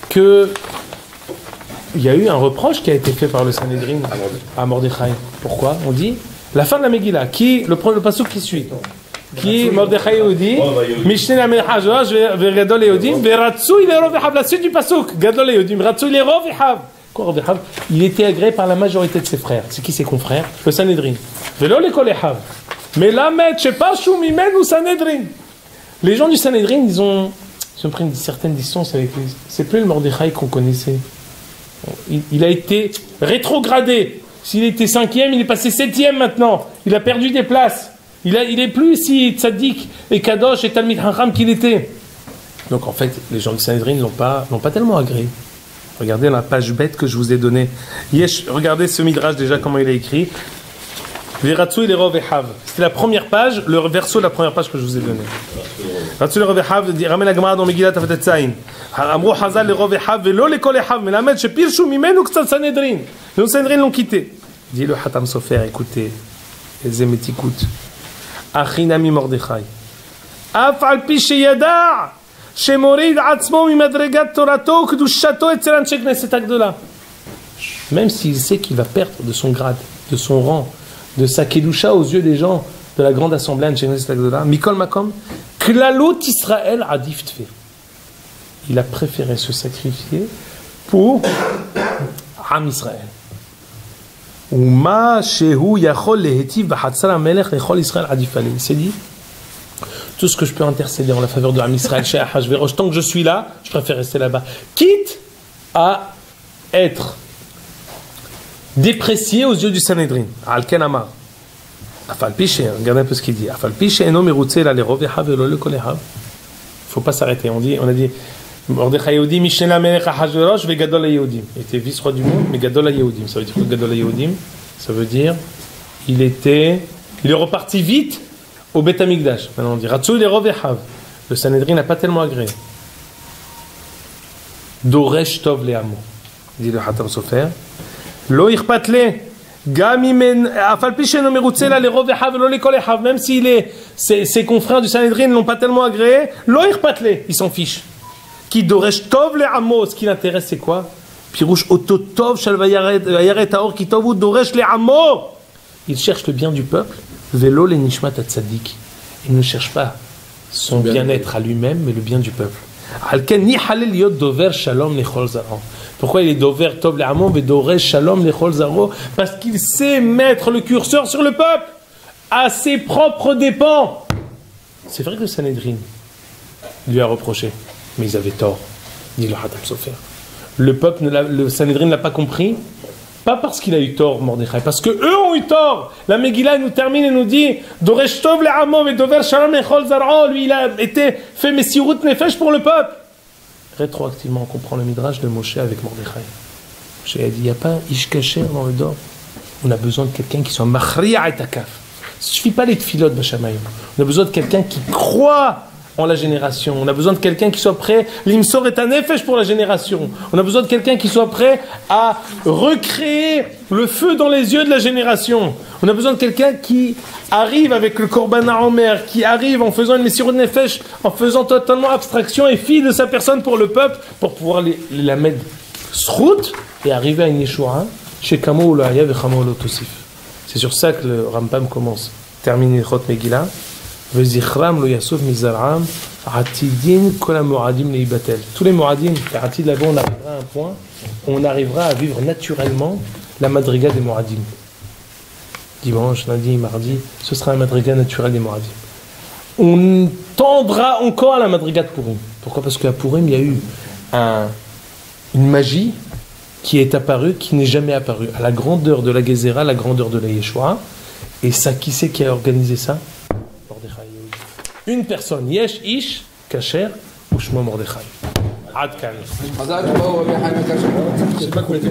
que il y a eu un reproche qui a été fait par le Sanhedrin à Mordechai. Pourquoi? On dit la fin de la Megillah, le pasuk qui suit. Qui Mordechai Yehudi, Mishneh la Melech Achashverosh ve'Gadol Yehudim ve'Ratzui le'Rov Echav. La suite du pasuk, Gadol Yehudim, Ratzui le'Rov Echav. Quoi Rov Echav? Il était agréé par la majorité de ses frères. C'est qui ses confrères? Le Sanhedrin. Ve'lo le'Kol Echav. Mais là, je sais pas, Shumimenu Sanhedrin. Les gens du Sanhedrin, ils ont pris une certaine distance avec lui. C'est plus le Mordechai qu'on connaissait. Il a été rétrogradé. S'il était 5e, il est passé 7e maintenant. Il a perdu des places. Il est plus si tzaddik et kadosh et talmid hacham qu'il était. Donc en fait, les gens du Sanhedrin l'ont pas tellement agréé. Regardez la page bête que je vous ai donnée. Regardez ce midrash déjà comment il est écrit. Veratzui lerov echav. C'était la première page, le verso de la première page que je vous ai donné. Veratzui lerov echav, ramène la Gemara dans Megillat Afet Tzayin. Amru Hazal lerov echav velo lekol echav. Melamed shepirshu mimenu k'tzad Sanhedrin. Les Sanhedrin l'ont quitté. Dit le Hatam Sofer, écoutez, les émetikut. Achinami Mordechai. Af al pi sheyada shemorid atzmo mimadregat torato kedushato etzel anshe knesset hagdola. Même s'il sait qu'il va perdre de son grade, de son rang, de sa kedusha aux yeux des gens de la grande assemblée anshe knesset hagdola, mikol makom klalut Israël adif tfe. Il a préféré se sacrifier pour Am Israël. Uma shehu yachol lehetiv b'chatzar hamelech lechol Israël adif alei. Il s'est dit, tout ce que je peux intercéder en la faveur de Am Israël chez Ahashverosh, tant que je suis là, je préfère rester là-bas. Quitte à être déprécié aux yeux du Sanhedrin. Al-Ken Amar. Afal Piché, regardez un peu ce qu'il dit. Afal Piché eno merutze la lerov echav velo lekol echav. Il ne faut pas s'arrêter. On a dit, Mordechai Yehudi, Mishneh Melech Ahashverosh vegadol haYehudim. Il était vice-roi du monde, mais gadol haYehudim. Ça veut dire quoi gadol haYehudim? Ça veut dire, il est reparti vite au Beth Amikdash. Maintenant on dit, Ratzou lerov echav. Le Sanhedrin n'a pas tellement agréé. Doresh tov le'amo. Dit le Hatam Sofer. Lo ichpat le. Même si ses confrères du Sanhedrin ne l'ont pas tellement agréé, ils s'en fichent. Qui doresh tov le amo, ce qui l'intéresse c'est quoi? Pirouche ototov shal vayaret haor ki tovu doresh le amo. Il cherche le bien du peuple. Velo le nishmat atzadik. Il ne cherche pas son bien-être à lui-même, mais le bien du peuple. Alken ni halel yot dover shalom lechol zaro. Pourquoi il est dover tov le'amon et doresh shalom lechol zaro? Parce qu'il sait mettre le curseur sur le peuple à ses propres dépens. C'est vrai que le Sanhedrin lui a reproché, mais ils avaient tort, dit le Hatam Sofer. Le Sanhedrin ne l'a pas compris, pas parce qu'il a eu tort, Mordechai, parce que eux ont eu tort. La Megillah nous termine et nous dit doresh tov le'amon et dover shalom lechol zaro. Lui, il a été fait messirut nefesh pour le peuple. Rétroactivement, on comprend le midrash de Moshe avec Mordechai. Moshe a dit, il n'y a pas un ish kasher dans le dor. On a besoin de quelqu'un qui soit machriya et takaf. Il ne suffit pas les tfilotes b'shamayim. On a besoin de quelqu'un qui croit en la génération. On a besoin de quelqu'un qui soit prêt, l'imsor est un nefesh pour la génération. On a besoin de quelqu'un qui soit prêt à recréer le feu dans les yeux de la génération. On a besoin de quelqu'un qui arrive avec le korban ha'omer, qui arrive en faisant une messirut nefesh, en faisant totalement abstraction et fi de sa personne pour le peuple, pour pouvoir la mettre srout et arriver à une yeshua chez Kamo ou l'Ayav et Kamo l'Otosif. C'est sur ça que le Rambam commence. Termine Chot Megillah. Vezichram lo yasuf mizaram atidin kol hamoradim leibatel. Tous les moradim, atid là-bas, on arrivera à un point où on arrivera à vivre naturellement la madriga des moradim. Dimanche, lundi, mardi, ce sera un madriga naturel des moradim. On tendra encore à la madriga de Purim. Pourquoi? Parce qu'à Purim, il y a eu une magie qui est apparue, qui n'est jamais apparue. À la grandeur de la Gezerah, la grandeur de la Yeshua. Et ça, qui c'est qui a organisé ça? Mordechai. Une personne, Yesh Ish Kasher ou Shmo Mordechai. Ad Kan. Je sais pas quoi le